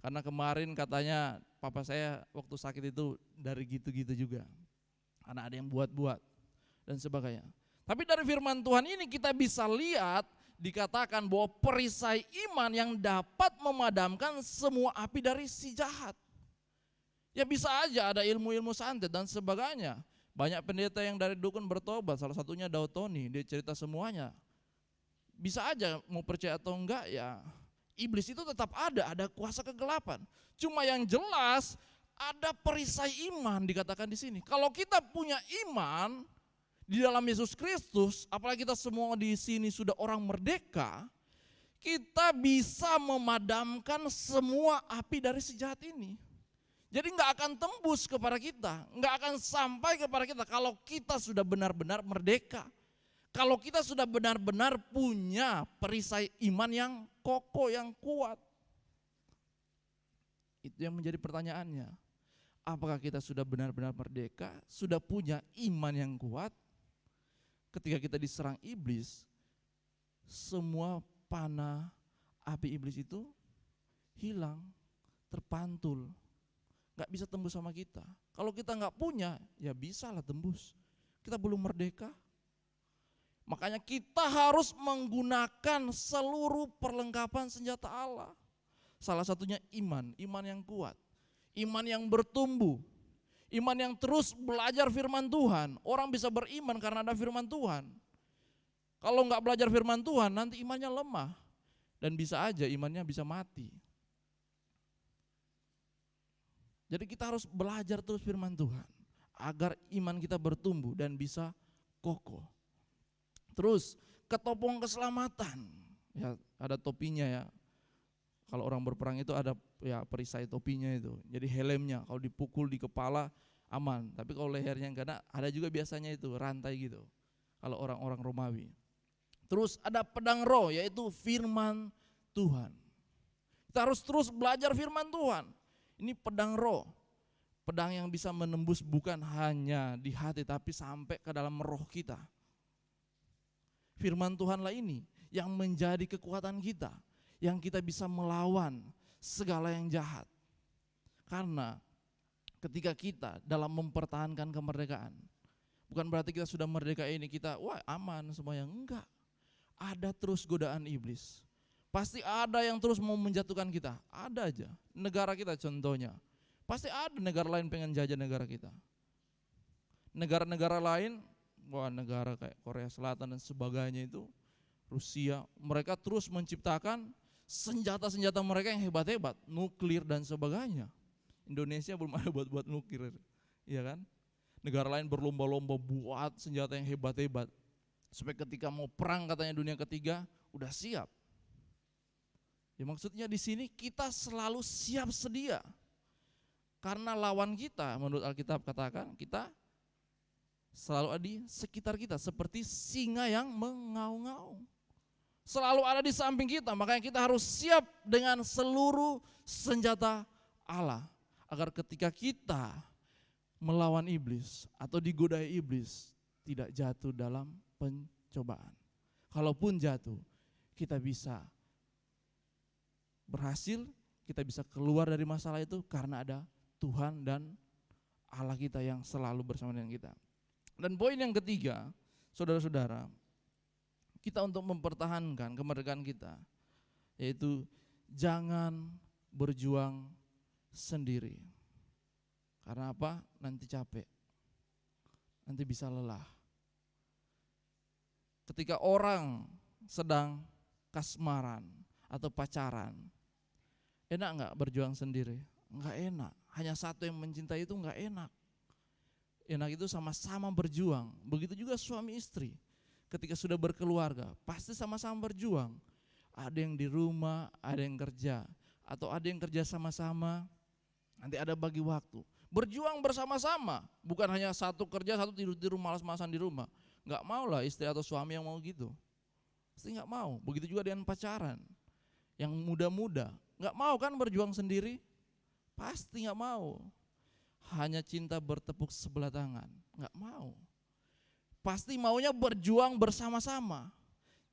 Karena kemarin katanya papa saya waktu sakit itu dari gitu-gitu juga. Karena ada yang buat-buat dan sebagainya. Tapi dari firman Tuhan ini kita bisa lihat, dikatakan bahwa perisai iman yang dapat memadamkan semua api dari si jahat. Ya bisa aja ada ilmu-ilmu santet dan sebagainya. Banyak pendeta yang dari dukun bertobat, salah satunya Daud Tony, dia cerita semuanya. bisa aja mau percaya atau enggak ya, iblis itu tetap ada kuasa kegelapan. Cuma yang jelas ada perisai iman dikatakan di sini. Kalau kita punya iman di dalam Yesus Kristus, apalagi kita semua di sini sudah orang merdeka, kita bisa memadamkan semua api dari si jahat ini. Jadi nggak akan tembus kepada kita, nggak akan sampai kepada kita kalau kita sudah benar-benar merdeka. Kalau kita sudah benar-benar punya perisai iman yang kokoh, yang kuat. Itu yang menjadi pertanyaannya. Apakah kita sudah benar-benar merdeka, sudah punya iman yang kuat? Ketika kita diserang iblis, semua panah api iblis itu hilang, terpantul. Gak bisa tembus sama kita. Kalau kita gak punya, ya bisalah tembus. Kita belum merdeka. Makanya kita harus menggunakan seluruh perlengkapan senjata Allah. Salah satunya iman yang kuat. Iman yang bertumbuh. Iman yang terus belajar firman Tuhan. Orang bisa beriman karena ada firman Tuhan. Kalau gak belajar firman Tuhan, nanti imannya lemah. Dan bisa aja imannya bisa mati. Jadi kita harus belajar terus firman Tuhan agar iman kita bertumbuh dan bisa kokoh. Terus ketopong keselamatan, ya ada topinya ya. Kalau orang berperang itu ada ya perisai topinya itu. Jadi helmnya kalau dipukul di kepala aman. Tapi kalau lehernya enggak ada juga biasanya itu rantai gitu. Kalau orang-orang Romawi. Terus ada pedang roh yaitu firman Tuhan. Kita harus terus belajar firman Tuhan. Ini pedang roh, pedang yang bisa menembus bukan hanya di hati tapi sampai ke dalam roh kita. Firman Tuhanlah ini yang menjadi kekuatan kita, yang kita bisa melawan segala yang jahat. Karena ketika kita dalam mempertahankan kemerdekaan, bukan berarti kita sudah merdeka ini kita wah aman semuanya, enggak. Ada terus godaan iblis. Pasti ada yang terus mau menjatuhkan kita, ada aja. Negara kita contohnya, pasti ada negara lain pengen jajah negara kita. Negara-negara lain, wah negara kayak Korea Selatan dan sebagainya itu, Rusia, mereka terus menciptakan senjata-senjata mereka yang hebat-hebat, nuklir dan sebagainya. Indonesia belum ada buat nuklir, iya kan? Negara lain berlomba-lomba buat senjata yang hebat-hebat, supaya ketika mau perang katanya dunia ketiga, udah siap. Ya maksudnya di sini kita selalu siap sedia. Karena lawan kita menurut Alkitab katakan kita selalu ada di sekitar kita seperti singa yang mengaum-ngaum. Selalu ada di samping kita, makanya kita harus siap dengan seluruh senjata Allah. Agar ketika kita melawan iblis atau digodai iblis tidak jatuh dalam pencobaan. Kalaupun jatuh, kita bisa berhasil, kita bisa keluar dari masalah itu karena ada Tuhan dan Allah kita yang selalu bersama dengan kita. Dan poin yang ketiga, saudara-saudara, kita untuk mempertahankan kemerdekaan kita, yaitu jangan berjuang sendiri. Karena apa? Nanti capek, nanti bisa lelah. Ketika orang sedang kasmaran atau pacaran, enak enggak berjuang sendiri? Enggak enak. Hanya satu yang mencintai itu enggak enak. Enak itu sama-sama berjuang. Begitu juga suami istri. Ketika sudah berkeluarga, pasti sama-sama berjuang. Ada yang di rumah, ada yang kerja. Atau ada yang kerja sama-sama, nanti ada bagi waktu. Berjuang bersama-sama. Bukan hanya satu kerja, satu tidur di rumah, malas-malasan di rumah. Enggak mau lah istri atau suami yang mau gitu. Pasti enggak mau. Begitu juga dengan pacaran. Yang muda-muda, enggak mau kan berjuang sendiri? Pasti enggak mau. Hanya cinta bertepuk sebelah tangan, enggak mau. Pasti maunya berjuang bersama-sama.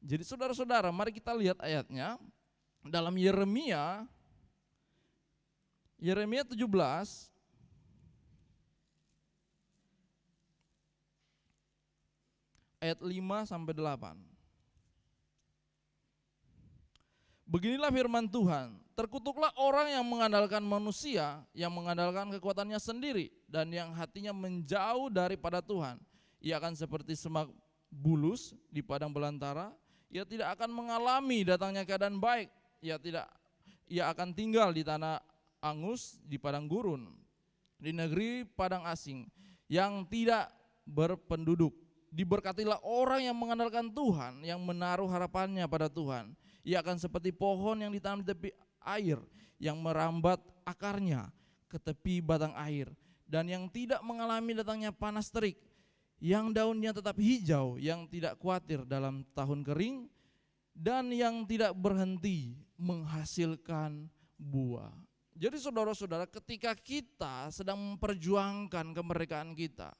Jadi saudara-saudara, mari kita lihat ayatnya dalam Yeremia 17 ayat 5 sampai 8. Beginilah firman Tuhan, terkutuklah orang yang mengandalkan manusia, yang mengandalkan kekuatannya sendiri, dan yang hatinya menjauh daripada Tuhan. Ia akan seperti semak bulus di padang belantara ia tidak akan mengalami datangnya keadaan baik. Ia akan tinggal di tanah angus, di padang gurun, di negeri padang asing yang tidak berpenduduk. Diberkatilah orang yang mengandalkan Tuhan, yang menaruh harapannya pada Tuhan. Ia akan seperti pohon yang ditanam di tepi air, yang merambat akarnya ke tepi batang air, dan yang tidak mengalami datangnya panas terik, yang daunnya tetap hijau, yang tidak khawatir dalam tahun kering, dan yang tidak berhenti menghasilkan buah. Jadi saudara-saudara, ketika kita sedang memperjuangkan kemerdekaan kita,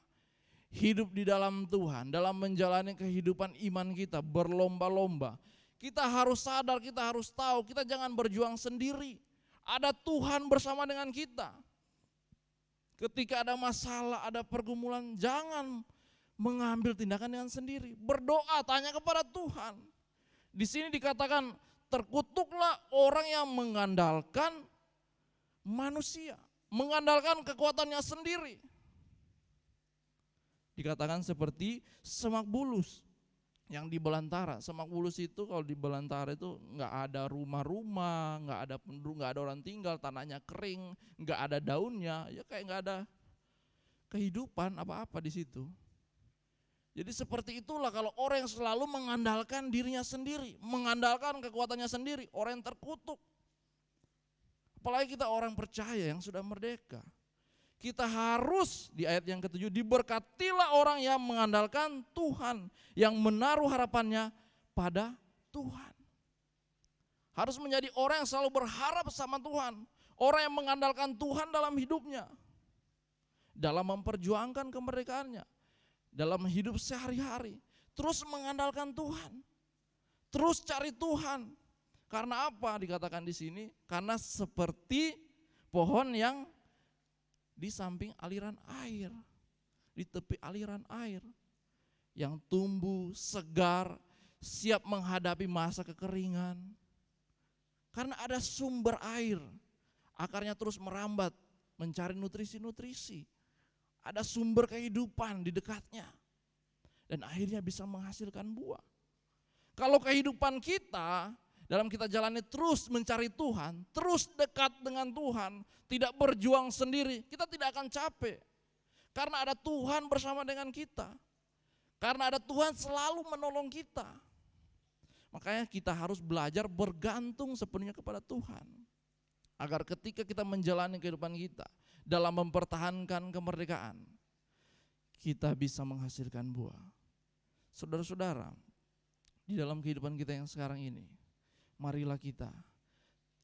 hidup di dalam Tuhan, dalam menjalani kehidupan iman kita, berlomba-lomba, kita harus sadar, kita harus tahu, kita jangan berjuang sendiri. Ada Tuhan bersama dengan kita. Ketika ada masalah, ada pergumulan, jangan mengambil tindakan dengan sendiri. Berdoa, tanya kepada Tuhan. Di sini dikatakan, terkutuklah orang yang mengandalkan manusia, mengandalkan kekuatannya sendiri. Dikatakan seperti semak bulus yang di belantara. Semak bulus itu kalau di belantara itu nggak ada rumah-rumah, nggak ada penduduk, nggak ada orang tinggal, tanahnya kering, nggak ada daunnya, ya kayak nggak ada kehidupan apa-apa di situ. Jadi seperti itulah kalau orang yang selalu mengandalkan dirinya sendiri, mengandalkan kekuatannya sendiri, orang yang terkutuk. Apalagi kita orang percaya yang sudah merdeka. Kita harus di ayat yang ke-7, diberkatilah orang yang mengandalkan Tuhan, yang menaruh harapannya pada Tuhan. Harus menjadi orang yang selalu berharap sama Tuhan, orang yang mengandalkan Tuhan dalam hidupnya, dalam memperjuangkan kemerdekaannya, dalam hidup sehari-hari, terus mengandalkan Tuhan, terus cari Tuhan. Karena apa dikatakan di sini? Karena seperti pohon yang di samping aliran air, di tepi aliran air, yang tumbuh segar, siap menghadapi masa kekeringan. Karena ada sumber air, akarnya terus merambat, mencari nutrisi-nutrisi. Ada sumber kehidupan di dekatnya, dan akhirnya bisa menghasilkan buah. Kalau kehidupan kita, dalam kita jalani terus mencari Tuhan, terus dekat dengan Tuhan, tidak berjuang sendiri, kita tidak akan capek. Karena ada Tuhan bersama dengan kita. Karena ada Tuhan selalu menolong kita. Makanya kita harus belajar bergantung sepenuhnya kepada Tuhan. Agar ketika kita menjalani kehidupan kita, dalam mempertahankan kemerdekaan, kita bisa menghasilkan buah. Saudara-saudara, di dalam kehidupan kita yang sekarang ini, marilah kita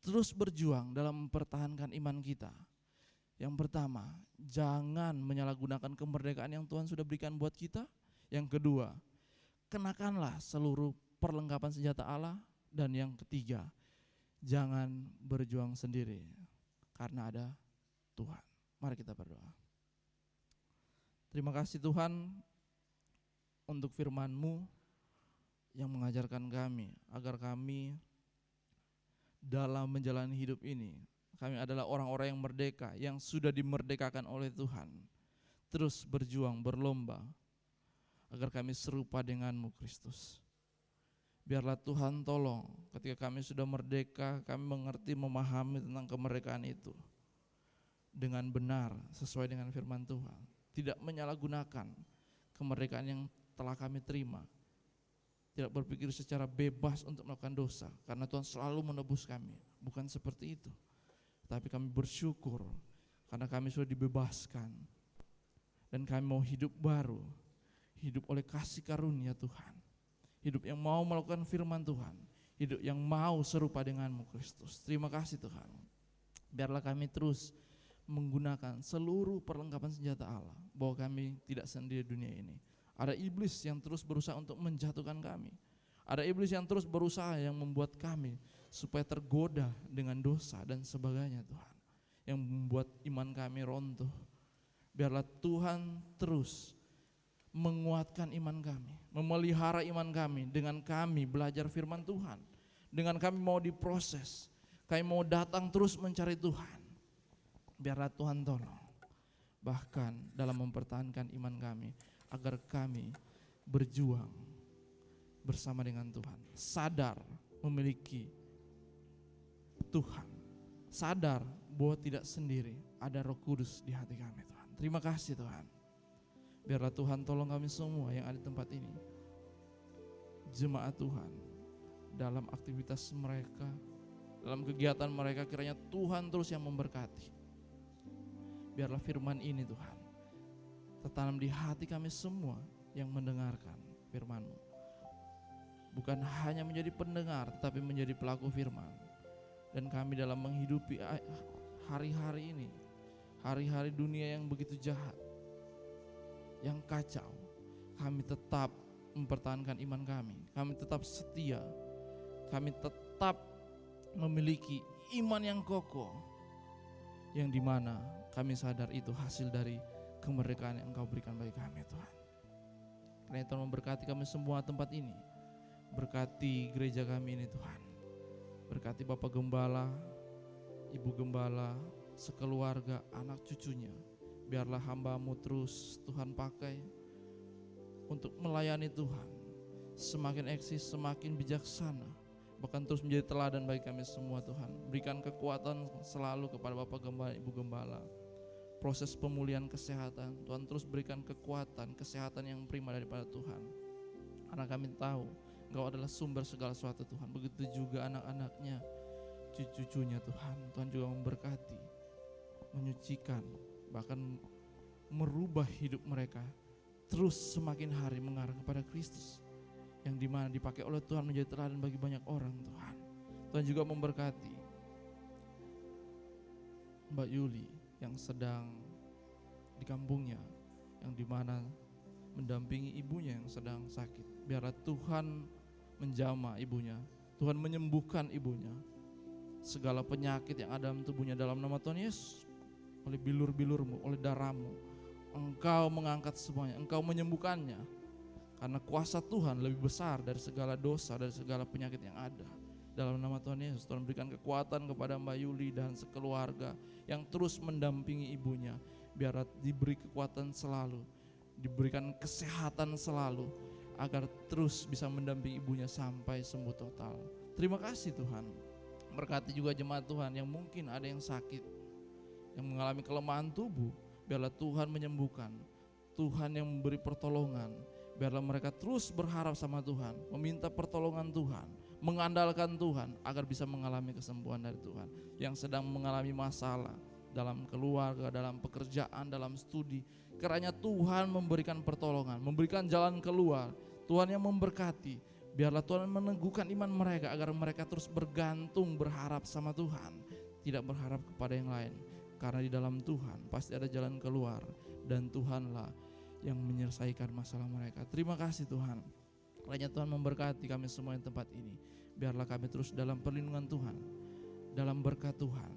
terus berjuang dalam mempertahankan iman kita. Yang pertama, jangan menyalahgunakan kemerdekaan yang Tuhan sudah berikan buat kita. Yang kedua, kenakanlah seluruh perlengkapan senjata Allah. Dan yang ketiga, jangan berjuang sendiri karena ada Tuhan. Mari kita berdoa. Terima kasih Tuhan untuk firman-Mu yang mengajarkan kami agar kami dalam menjalani hidup ini, kami adalah orang-orang yang merdeka, yang sudah dimerdekakan oleh Tuhan. Terus berjuang, berlomba, agar kami serupa dengan-Mu Kristus. Biarlah Tuhan tolong ketika kami sudah merdeka, kami mengerti, memahami tentang kemerdekaan itu dengan benar, sesuai dengan firman Tuhan. Tidak menyalahgunakan kemerdekaan yang telah kami terima. Tidak berpikir secara bebas untuk melakukan dosa, karena Tuhan selalu menebus kami. Bukan seperti itu. Tapi kami bersyukur karena kami sudah dibebaskan. Dan kami mau hidup baru, hidup oleh kasih karunia Tuhan. Hidup yang mau melakukan firman Tuhan, hidup yang mau serupa dengan-Mu Kristus. Terima kasih Tuhan. Biarlah kami terus menggunakan seluruh perlengkapan senjata Allah, bahwa kami tidak sendiri di dunia ini. Ada iblis yang terus berusaha untuk menjatuhkan kami. Ada iblis yang terus berusaha yang membuat kami supaya tergoda dengan dosa dan sebagainya Tuhan, yang membuat iman kami runtuh. Biarlah Tuhan terus menguatkan iman kami, memelihara iman kami dengan kami belajar firman Tuhan, dengan kami mau diproses, kami mau datang terus mencari Tuhan. Biarlah Tuhan tolong, bahkan dalam mempertahankan iman kami, agar kami berjuang bersama dengan Tuhan, sadar memiliki Tuhan, sadar bahwa tidak sendiri, ada Roh Kudus di hati kami Tuhan. Terima kasih Tuhan. Biarlah Tuhan tolong kami semua yang ada di tempat ini, jemaat Tuhan, dalam aktivitas mereka, dalam kegiatan mereka, kiranya Tuhan terus yang memberkati. Biarlah firman ini Tuhan tertanam di hati kami semua yang mendengarkan firman-Mu. Bukan hanya menjadi pendengar, tetapi menjadi pelaku firman. Dan kami dalam menghidupi hari-hari ini, hari-hari dunia yang begitu jahat, yang kacau, kami tetap mempertahankan iman kami. Kami tetap setia, kami tetap memiliki iman yang kokoh, yang dimana kami sadar itu hasil dari kemerdekaan yang Engkau berikan bagi kami Tuhan. Karena Tuhan memberkati kami semua tempat ini, berkati gereja kami ini Tuhan, berkati Bapak Gembala, Ibu Gembala, sekeluarga, anak cucunya. Biarlah hamba-Mu terus Tuhan pakai untuk melayani Tuhan, semakin eksis, semakin bijaksana, bahkan terus menjadi teladan bagi kami semua Tuhan. Berikan kekuatan selalu kepada Bapak Gembala, Ibu Gembala. Proses pemulihan kesehatan, Tuhan terus berikan kekuatan, kesehatan yang prima daripada Tuhan. Karena kami tahu Engkau adalah sumber segala sesuatu Tuhan. Begitu juga anak-anaknya, cucu-cucunya Tuhan. Tuhan juga memberkati, menyucikan, bahkan merubah hidup mereka terus semakin hari mengarah kepada Kristus, yang dimana dipakai oleh Tuhan menjadi teladan bagi banyak orang Tuhan. Tuhan juga memberkati Mbak Yuli yang sedang di kampungnya, yang dimana mendampingi ibunya yang sedang sakit. Biarlah Tuhan menjamah ibunya, Tuhan menyembuhkan ibunya, segala penyakit yang ada dalam tubuhnya dalam nama Tuhan Yesus. Oleh bilur-bilur-Mu, oleh darah-Mu, Engkau mengangkat semuanya, Engkau menyembuhkannya. Karena kuasa Tuhan lebih besar dari segala dosa, dari segala penyakit yang ada. Dalam nama Tuhan Yesus, Tuhan berikan kekuatan kepada Mbak Yuli dan sekeluarga yang terus mendampingi ibunya. Biar diberi kekuatan selalu, diberikan kesehatan selalu, agar terus bisa mendampingi ibunya sampai sembuh total. Terima kasih Tuhan. Berkati juga jemaat Tuhan yang mungkin ada yang sakit, yang mengalami kelemahan tubuh. Biarlah Tuhan menyembuhkan, Tuhan yang memberi pertolongan. Biarlah mereka terus berharap sama Tuhan, meminta pertolongan Tuhan, mengandalkan Tuhan agar bisa mengalami kesembuhan dari Tuhan. Yang sedang mengalami masalah dalam keluarga, dalam pekerjaan, dalam studi, kiranya Tuhan memberikan pertolongan, memberikan jalan keluar. Tuhan yang memberkati. Biarlah Tuhan meneguhkan iman mereka agar mereka terus bergantung, berharap sama Tuhan, tidak berharap kepada yang lain. Karena di dalam Tuhan pasti ada jalan keluar, dan Tuhanlah yang menyelesaikan masalah mereka. Terima kasih Tuhan. Kiranya Tuhan memberkati kami semua di tempat ini. Biarlah kami terus dalam perlindungan Tuhan, dalam berkat Tuhan,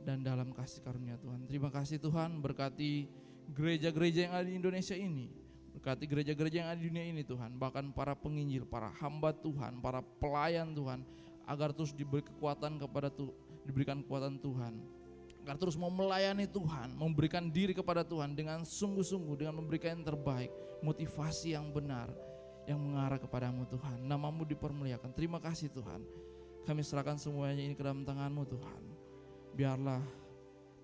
dan dalam kasih karunia Tuhan. Terima kasih Tuhan, berkati gereja-gereja yang ada di Indonesia ini, berkati gereja-gereja yang ada di dunia ini Tuhan. Bahkan para penginjil, para hamba Tuhan, para pelayan Tuhan, agar terus diberi kekuatan diberikan kekuatan Tuhan, agar terus mau melayani Tuhan, memberikan diri kepada Tuhan dengan sungguh-sungguh, dengan memberikan yang terbaik, motivasi yang benar, yang mengarah kepadamu Tuhan. Nama-Mu dipermuliakan. Terima kasih Tuhan. Kami serahkan semuanya ini ke dalam tangan-Mu Tuhan. Biarlah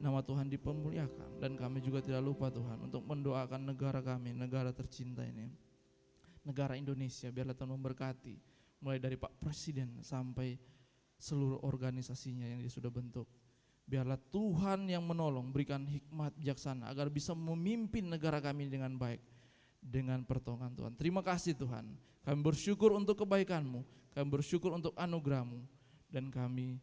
nama Tuhan dipermuliakan, dan kami juga tidak lupa Tuhan untuk mendoakan negara kami, negara tercinta ini, negara Indonesia. Biarlah Tuhan memberkati, mulai dari Pak Presiden sampai seluruh organisasinya yang dia sudah bentuk. Biarlah Tuhan yang menolong, berikan hikmat bijaksana agar bisa memimpin negara kami dengan baik, dengan pertolongan Tuhan. Terima kasih Tuhan. Kami bersyukur untuk kebaikan-Mu, kami bersyukur untuk anugerah-Mu, dan kami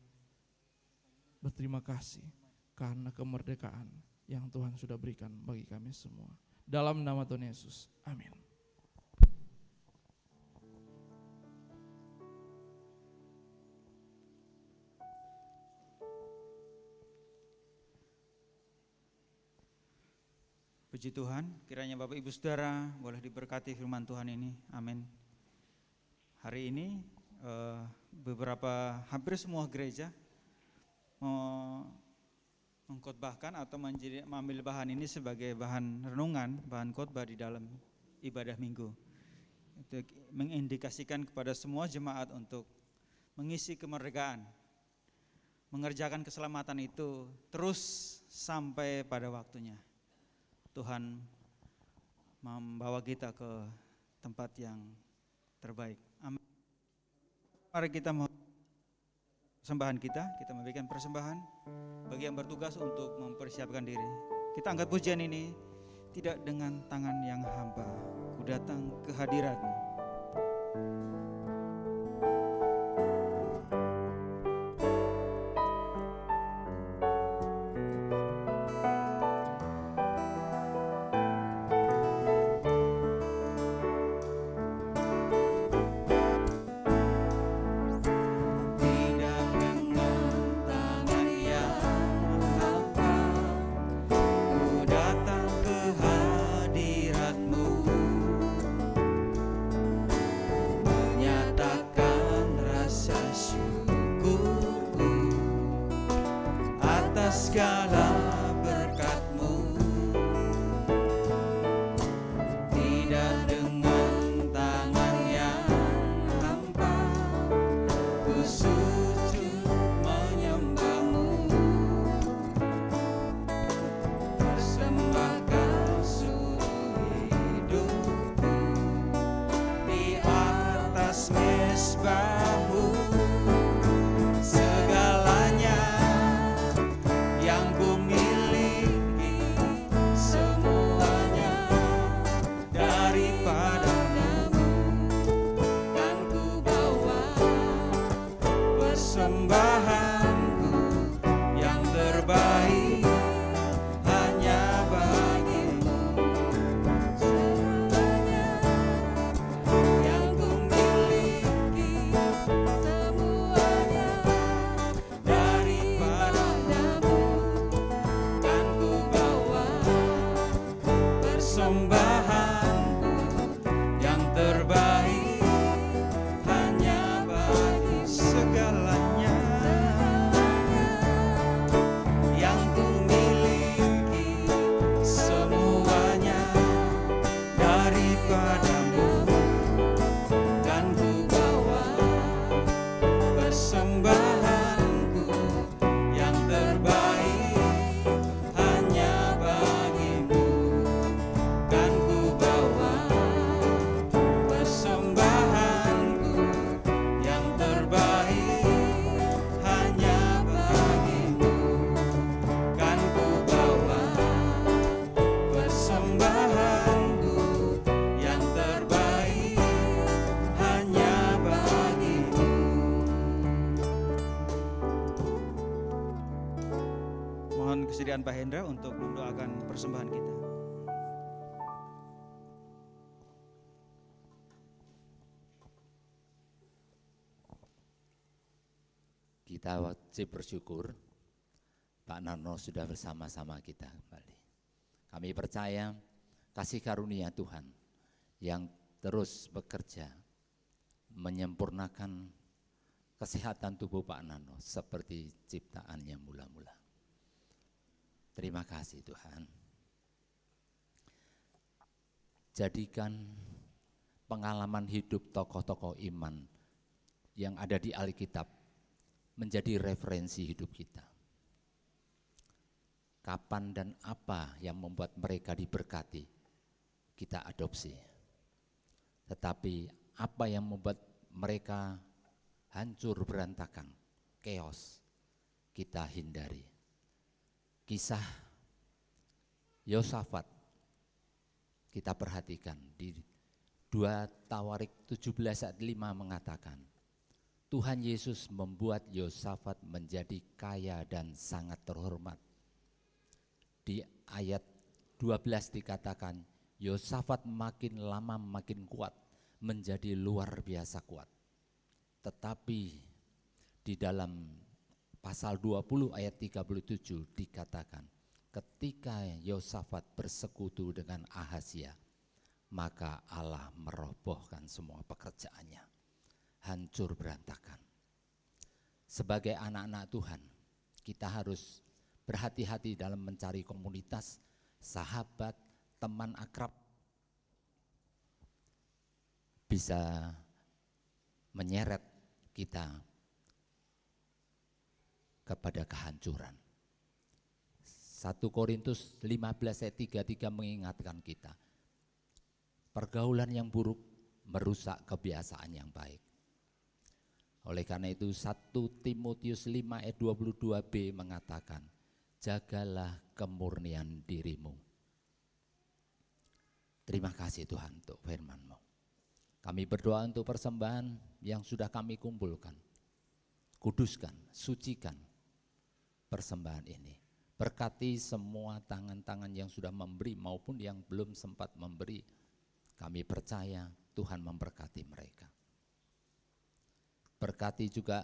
berterima kasih karena kemerdekaan yang Tuhan sudah berikan bagi kami semua. Dalam nama Tuhan Yesus, amin. Puji Tuhan, kiranya Bapak Ibu Saudara boleh diberkati firman Tuhan ini, amin. Hari ini hampir semua gereja mengkhotbahkan atau mengambil bahan ini sebagai bahan renungan, bahan khotbah di dalam ibadah minggu. itu mengindikasikan kepada semua jemaat untuk mengisi kemerdekaan, mengerjakan keselamatan itu terus sampai pada waktunya. Tuhan membawa kita ke tempat yang terbaik. Amin. Mari kita mau persembahan kita memberikan persembahan bagi yang bertugas untuk mempersiapkan diri. Kita angkat pujian ini tidak dengan tangan yang hampa. Ku datang ke hadirat-Mu. Segala berkat-Mu, tidak dengan tangan yang hampa, ku sujud menyembah-Mu, persembahkan seluruh hidupku di atas mezbah-Mu. Segalanya yang ku miliki, semuanya daripada-Mu, kan ku bawa persembahanku yang terbaik hanya bagi-Mu. Segalanya yang ku miliki, semuanya daripada-Mu, kan ku bawa persembahanku yang terbaik hanya bagi. Segalanya yang ku miliki, semuanya daripada-Mu, kan ku bawa persembahanku yang terbaik hanya bagi-Mu, kan ku bawa persembahanku yang terbaik hanya bagi-Mu, kan ku bawa persembahanku yang terbaik hanya bagi-Mu. Mohon kesediaan Pak Hendra untuk mendoakan persembahan kita. Kita wajib bersyukur Pak Narno sudah bersama-sama kita kembali. Kami percaya kasih karunia Tuhan yang terus bekerja menyempurnakan kesehatan tubuh Pak Narno seperti ciptaannya mula-mula. Terima kasih Tuhan. Jadikan pengalaman hidup tokoh-tokoh iman yang ada di Alkitab menjadi referensi hidup kita. Kapan dan apa yang membuat mereka diberkati, kita adopsi. Tetapi apa yang membuat mereka hancur berantakan, chaos, kita hindari. Kisah Yosafat kita perhatikan di 2 Tawarik 17 ayat 5 mengatakan, Tuhan Yesus membuat Yosafat menjadi kaya dan sangat terhormat. Di ayat 12 dikatakan, Yosafat makin lama makin kuat, menjadi luar biasa kuat. Tetapi di dalam pasal 20 ayat 37 dikatakan, ketika Yosafat bersekutu dengan Ahazia, maka Allah merobohkan semua pekerjaannya, hancur berantakan. Sebagai anak-anak Tuhan, kita harus berhati-hati dalam mencari komunitas, sahabat, teman akrab. bisa menyeret kita kepada kehancuran. 1 Korintus 15 ayat 33 mengingatkan kita, pergaulan yang buruk merusak kebiasaan yang baik. Oleh karena itu 1 Timotius 5 ayat 22b mengatakan, jagalah kemurnian dirimu. Terima kasih Tuhan untuk firman-Mu. Kami berdoa untuk persembahan yang sudah kami kumpulkan. Kuduskan, sucikan persembahan ini. Berkati semua tangan-tangan yang sudah memberi maupun yang belum sempat memberi. Kami percaya Tuhan memberkati mereka. Berkati juga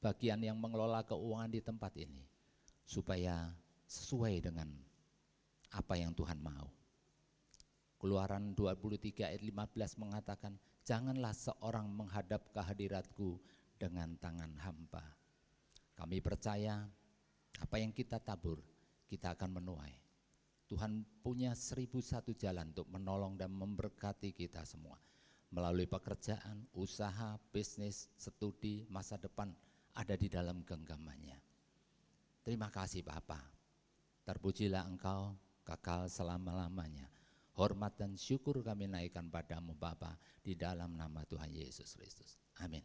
bagian yang mengelola keuangan di tempat ini, supaya sesuai dengan apa yang Tuhan mau. Keluaran 23 ayat 15 mengatakan, janganlah seorang menghadap ke hadiratku dengan tangan hampa. Kami percaya apa yang kita tabur, kita akan menuai. Tuhan punya 1001 jalan untuk menolong dan memberkati kita semua. Melalui pekerjaan, usaha, bisnis, studi, masa depan ada di dalam genggamannya. Terima kasih Bapa. Terpujilah Engkau kekal selama-lamanya. Hormat dan syukur kami naikkan padamu Bapa di dalam nama Tuhan Yesus Kristus. Amin.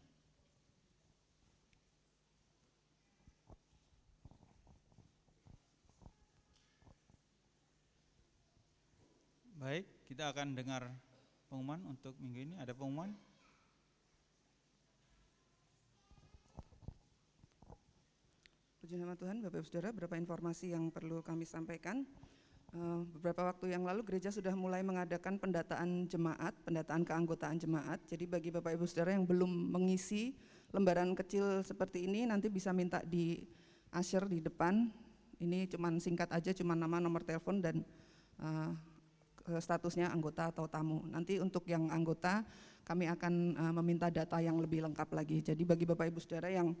Baik, kita akan dengar pengumuman untuk minggu ini. Ada pengumuman? Puji nama Tuhan, Bapak Ibu Saudara, beberapa informasi yang perlu kami sampaikan. Beberapa waktu yang lalu gereja sudah mulai mengadakan pendataan jemaat, pendataan keanggotaan jemaat. Jadi bagi Bapak Ibu Saudara yang belum mengisi lembaran kecil seperti ini, nanti bisa minta di usher di depan. Ini cuman singkat aja, cuman nama, nomor telepon, dan statusnya anggota atau tamu. Nanti untuk yang anggota kami akan meminta data yang lebih lengkap lagi. Jadi bagi Bapak Ibu Saudara yang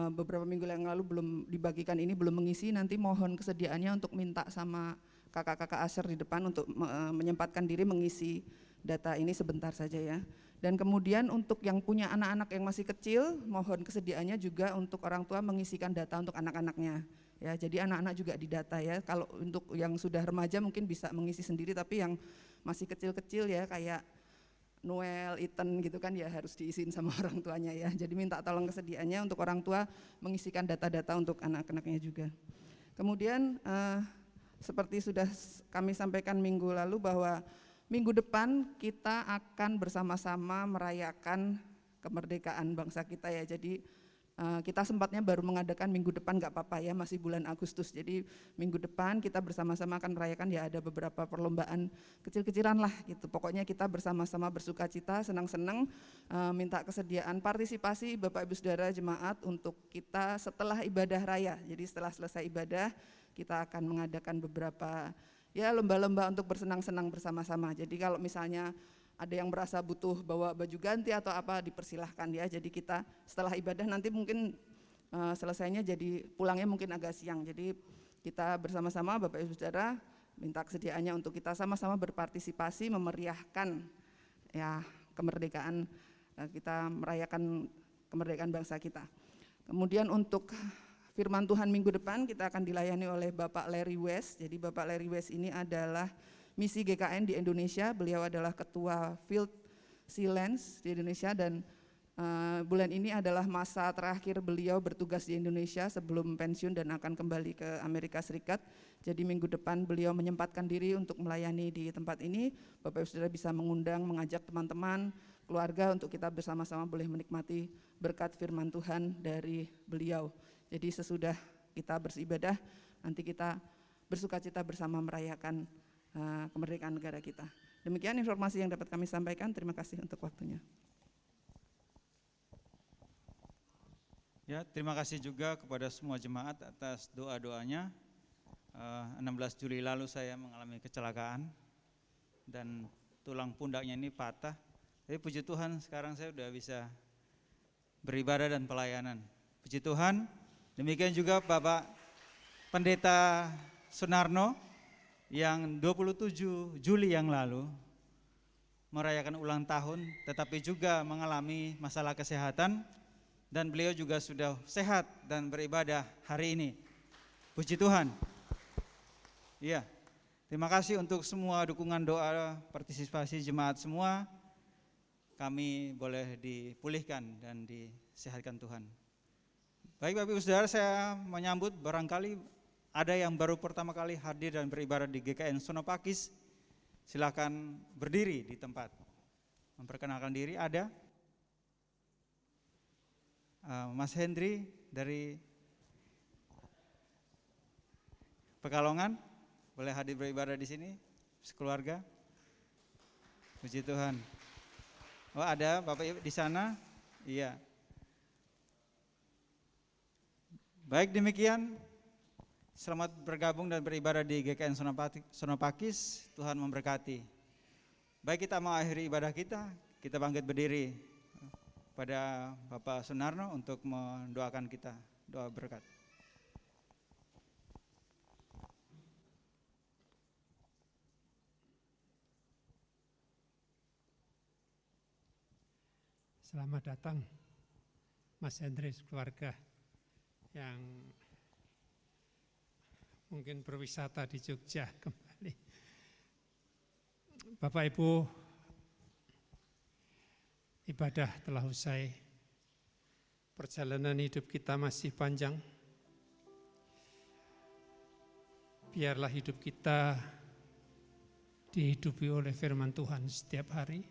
beberapa minggu yang lalu belum dibagikan ini, belum mengisi, nanti mohon kesediaannya untuk minta sama kakak-kakak asher di depan untuk menyempatkan diri mengisi data ini sebentar saja ya. Dan kemudian untuk yang punya anak-anak yang masih kecil, mohon kesediaannya juga untuk orang tua mengisikan data untuk anak-anaknya. Ya, jadi anak-anak juga didata ya. Kalau untuk yang sudah remaja mungkin bisa mengisi sendiri, tapi yang masih kecil-kecil ya kayak Noel, Ethan gitu kan ya harus diisiin sama orang tuanya ya. Jadi minta tolong kesediaannya untuk orang tua mengisikan data-data untuk anak-anaknya juga. Kemudian seperti sudah kami sampaikan minggu lalu bahwa minggu depan kita akan bersama-sama merayakan kemerdekaan bangsa kita ya. Jadi kita sempatnya baru mengadakan minggu depan, nggak apa-apa ya, masih bulan Agustus. Jadi minggu depan kita bersama-sama akan merayakan ya, ada beberapa perlombaan kecil-kecilan lah gitu. Pokoknya kita bersama-sama bersuka cita, senang-senang, minta kesediaan partisipasi Bapak Ibu Saudara jemaat untuk kita setelah ibadah raya. Jadi setelah selesai ibadah kita akan mengadakan beberapa ya lomba-lomba untuk bersenang-senang bersama-sama. Jadi kalau misalnya ada yang merasa butuh bawa baju ganti atau apa, dipersilahkan ya. Jadi kita setelah ibadah nanti mungkin selesainya jadi pulangnya mungkin agak siang. Jadi kita bersama-sama Bapak Ibu Saudara minta kesediaannya untuk kita sama-sama berpartisipasi memeriahkan ya kemerdekaan, kita merayakan kemerdekaan bangsa kita. Kemudian untuk firman Tuhan minggu depan kita akan dilayani oleh Bapak Larry West. Jadi Bapak Larry West ini adalah misi GKN di Indonesia. Beliau adalah ketua Field Silence di Indonesia dan bulan ini adalah masa terakhir beliau bertugas di Indonesia sebelum pensiun dan akan kembali ke Amerika Serikat. Jadi minggu depan beliau menyempatkan diri untuk melayani di tempat ini. Bapak Ibu Saudara bisa mengundang, mengajak teman-teman, keluarga untuk kita bersama-sama boleh menikmati berkat firman Tuhan dari beliau. Jadi sesudah kita beribadah, nanti kita bersukacita bersama merayakan kemerdekaan negara kita. Demikian informasi yang dapat kami sampaikan. Terima kasih untuk waktunya. Ya, terima kasih juga kepada semua jemaat atas doa-doanya. 16 Juli lalu saya mengalami kecelakaan dan tulang pundaknya ini patah. Tapi puji Tuhan sekarang saya sudah bisa beribadah dan pelayanan. Puji Tuhan. Demikian juga Bapak Pendeta Sunarno yang 27 Juli yang lalu merayakan ulang tahun, tetapi juga mengalami masalah kesehatan, dan beliau juga sudah sehat dan beribadah hari ini. Puji Tuhan. Iya, terima kasih untuk semua dukungan doa, partisipasi jemaat semua. Kami boleh dipulihkan dan disehatkan Tuhan. Baik Bapak Ibu Saudara, saya menyambut barangkali ada yang baru pertama kali hadir dan beribadah di GKN Sonopakis. Silakan berdiri di tempat. Memperkenalkan diri ada Mas Hendri dari Pekalongan, boleh hadir beribadah di sini sekeluarga. Puji Tuhan. Oh, ada Bapak Ibu di sana? Iya. Baik, demikian. Selamat bergabung dan beribadah di GKN Sonopakis. Tuhan memberkati. Baik, kita mengakhiri ibadah kita bangkit berdiri pada Bapak Sunarno untuk mendoakan kita, doa berkat. Selamat datang Mas Hendri keluarga yang mungkin berwisata di Jogja kembali. Bapak Ibu, ibadah telah usai, perjalanan hidup kita masih panjang. Biarlah hidup kita dihidupi oleh firman Tuhan setiap hari,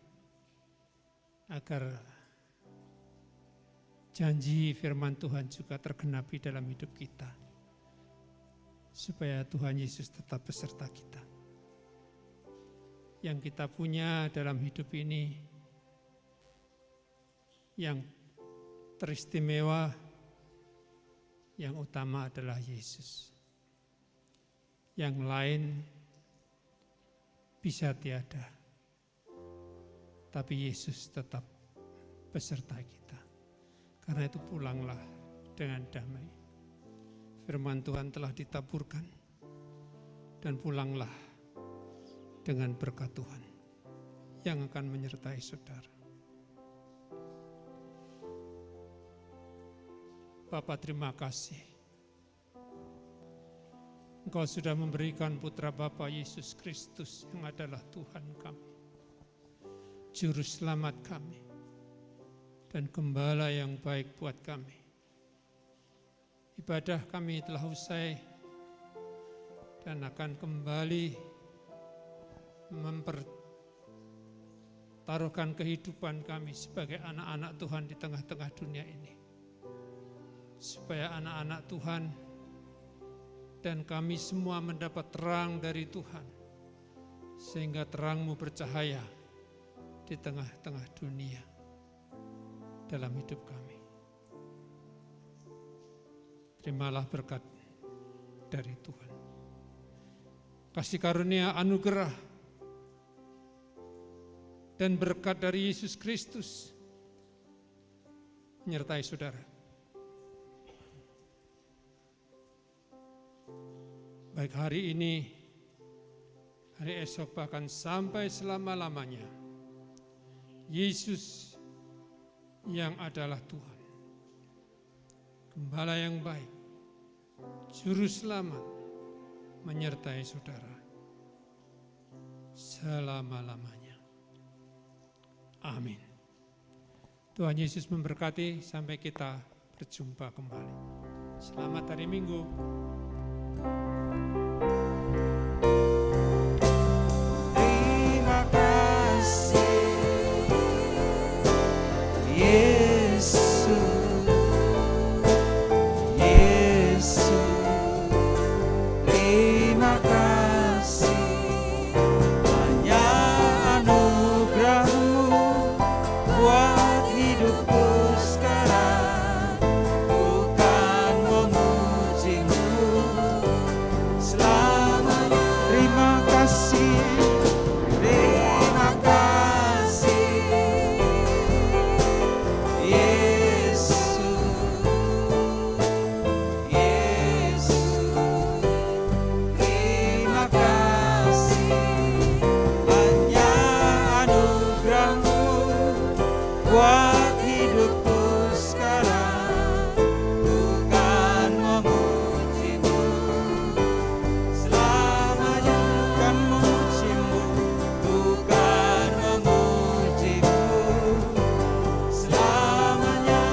agar janji firman Tuhan juga tergenapi dalam hidup kita, supaya Tuhan Yesus tetap beserta kita. Yang kita punya dalam hidup ini, yang teristimewa, yang utama adalah Yesus. Yang lain bisa tiada, tapi Yesus tetap beserta kita. Karena itu pulanglah dengan damai. Firman Tuhan telah ditaburkan, dan pulanglah dengan berkat Tuhan yang akan menyertai saudara. Bapa, terima kasih. Engkau sudah memberikan putra Bapa Yesus Kristus yang adalah Tuhan kami, Juru Selamat kami, dan gembala yang baik buat kami. Ibadah kami telah usai dan akan kembali mempertaruhkan kehidupan kami sebagai anak-anak Tuhan di tengah-tengah dunia ini. Supaya anak-anak Tuhan dan kami semua mendapat terang dari Tuhan, sehingga terang-Mu bercahaya di tengah-tengah dunia dalam hidup kami. Terimalah berkat dari Tuhan. Kasih karunia, anugerah, dan berkat dari Yesus Kristus menyertai saudara. Baik hari ini, hari esok, bahkan sampai selama-lamanya. Yesus yang adalah Tuhan, Gembala yang baik, Juru Selamat, menyertai saudara selama-lamanya. Amin. Tuhan Yesus memberkati sampai kita berjumpa kembali. Selamat hari Minggu. Terima kasih Yesus, terima kasih hanya anugerah-Mu buat hidupku sekarang. Ku kan memuji-Mu selalu. buat hidupku sekarang. Bukan memujimu, selamanya kan memujimu. Bukan memujimu, selamanya.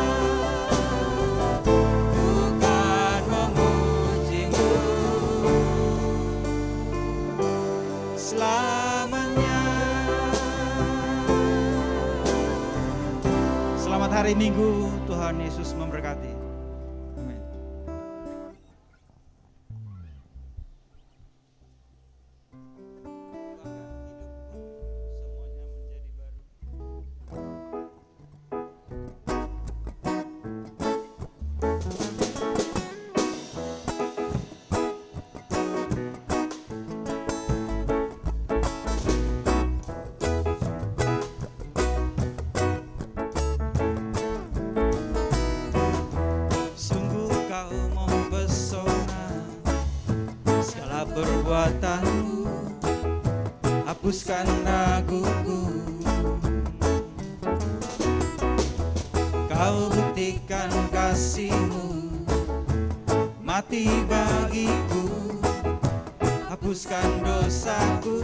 Bukan memujimu, selamanya. Selamat hari Minggu, Tuhan Yesus memberkati. Amin. Sungguh kau mempesona, segala perbuatanmu hapuskan raguku. Kau buktikan kasihmu, mati bagiku, hapuskan dosaku.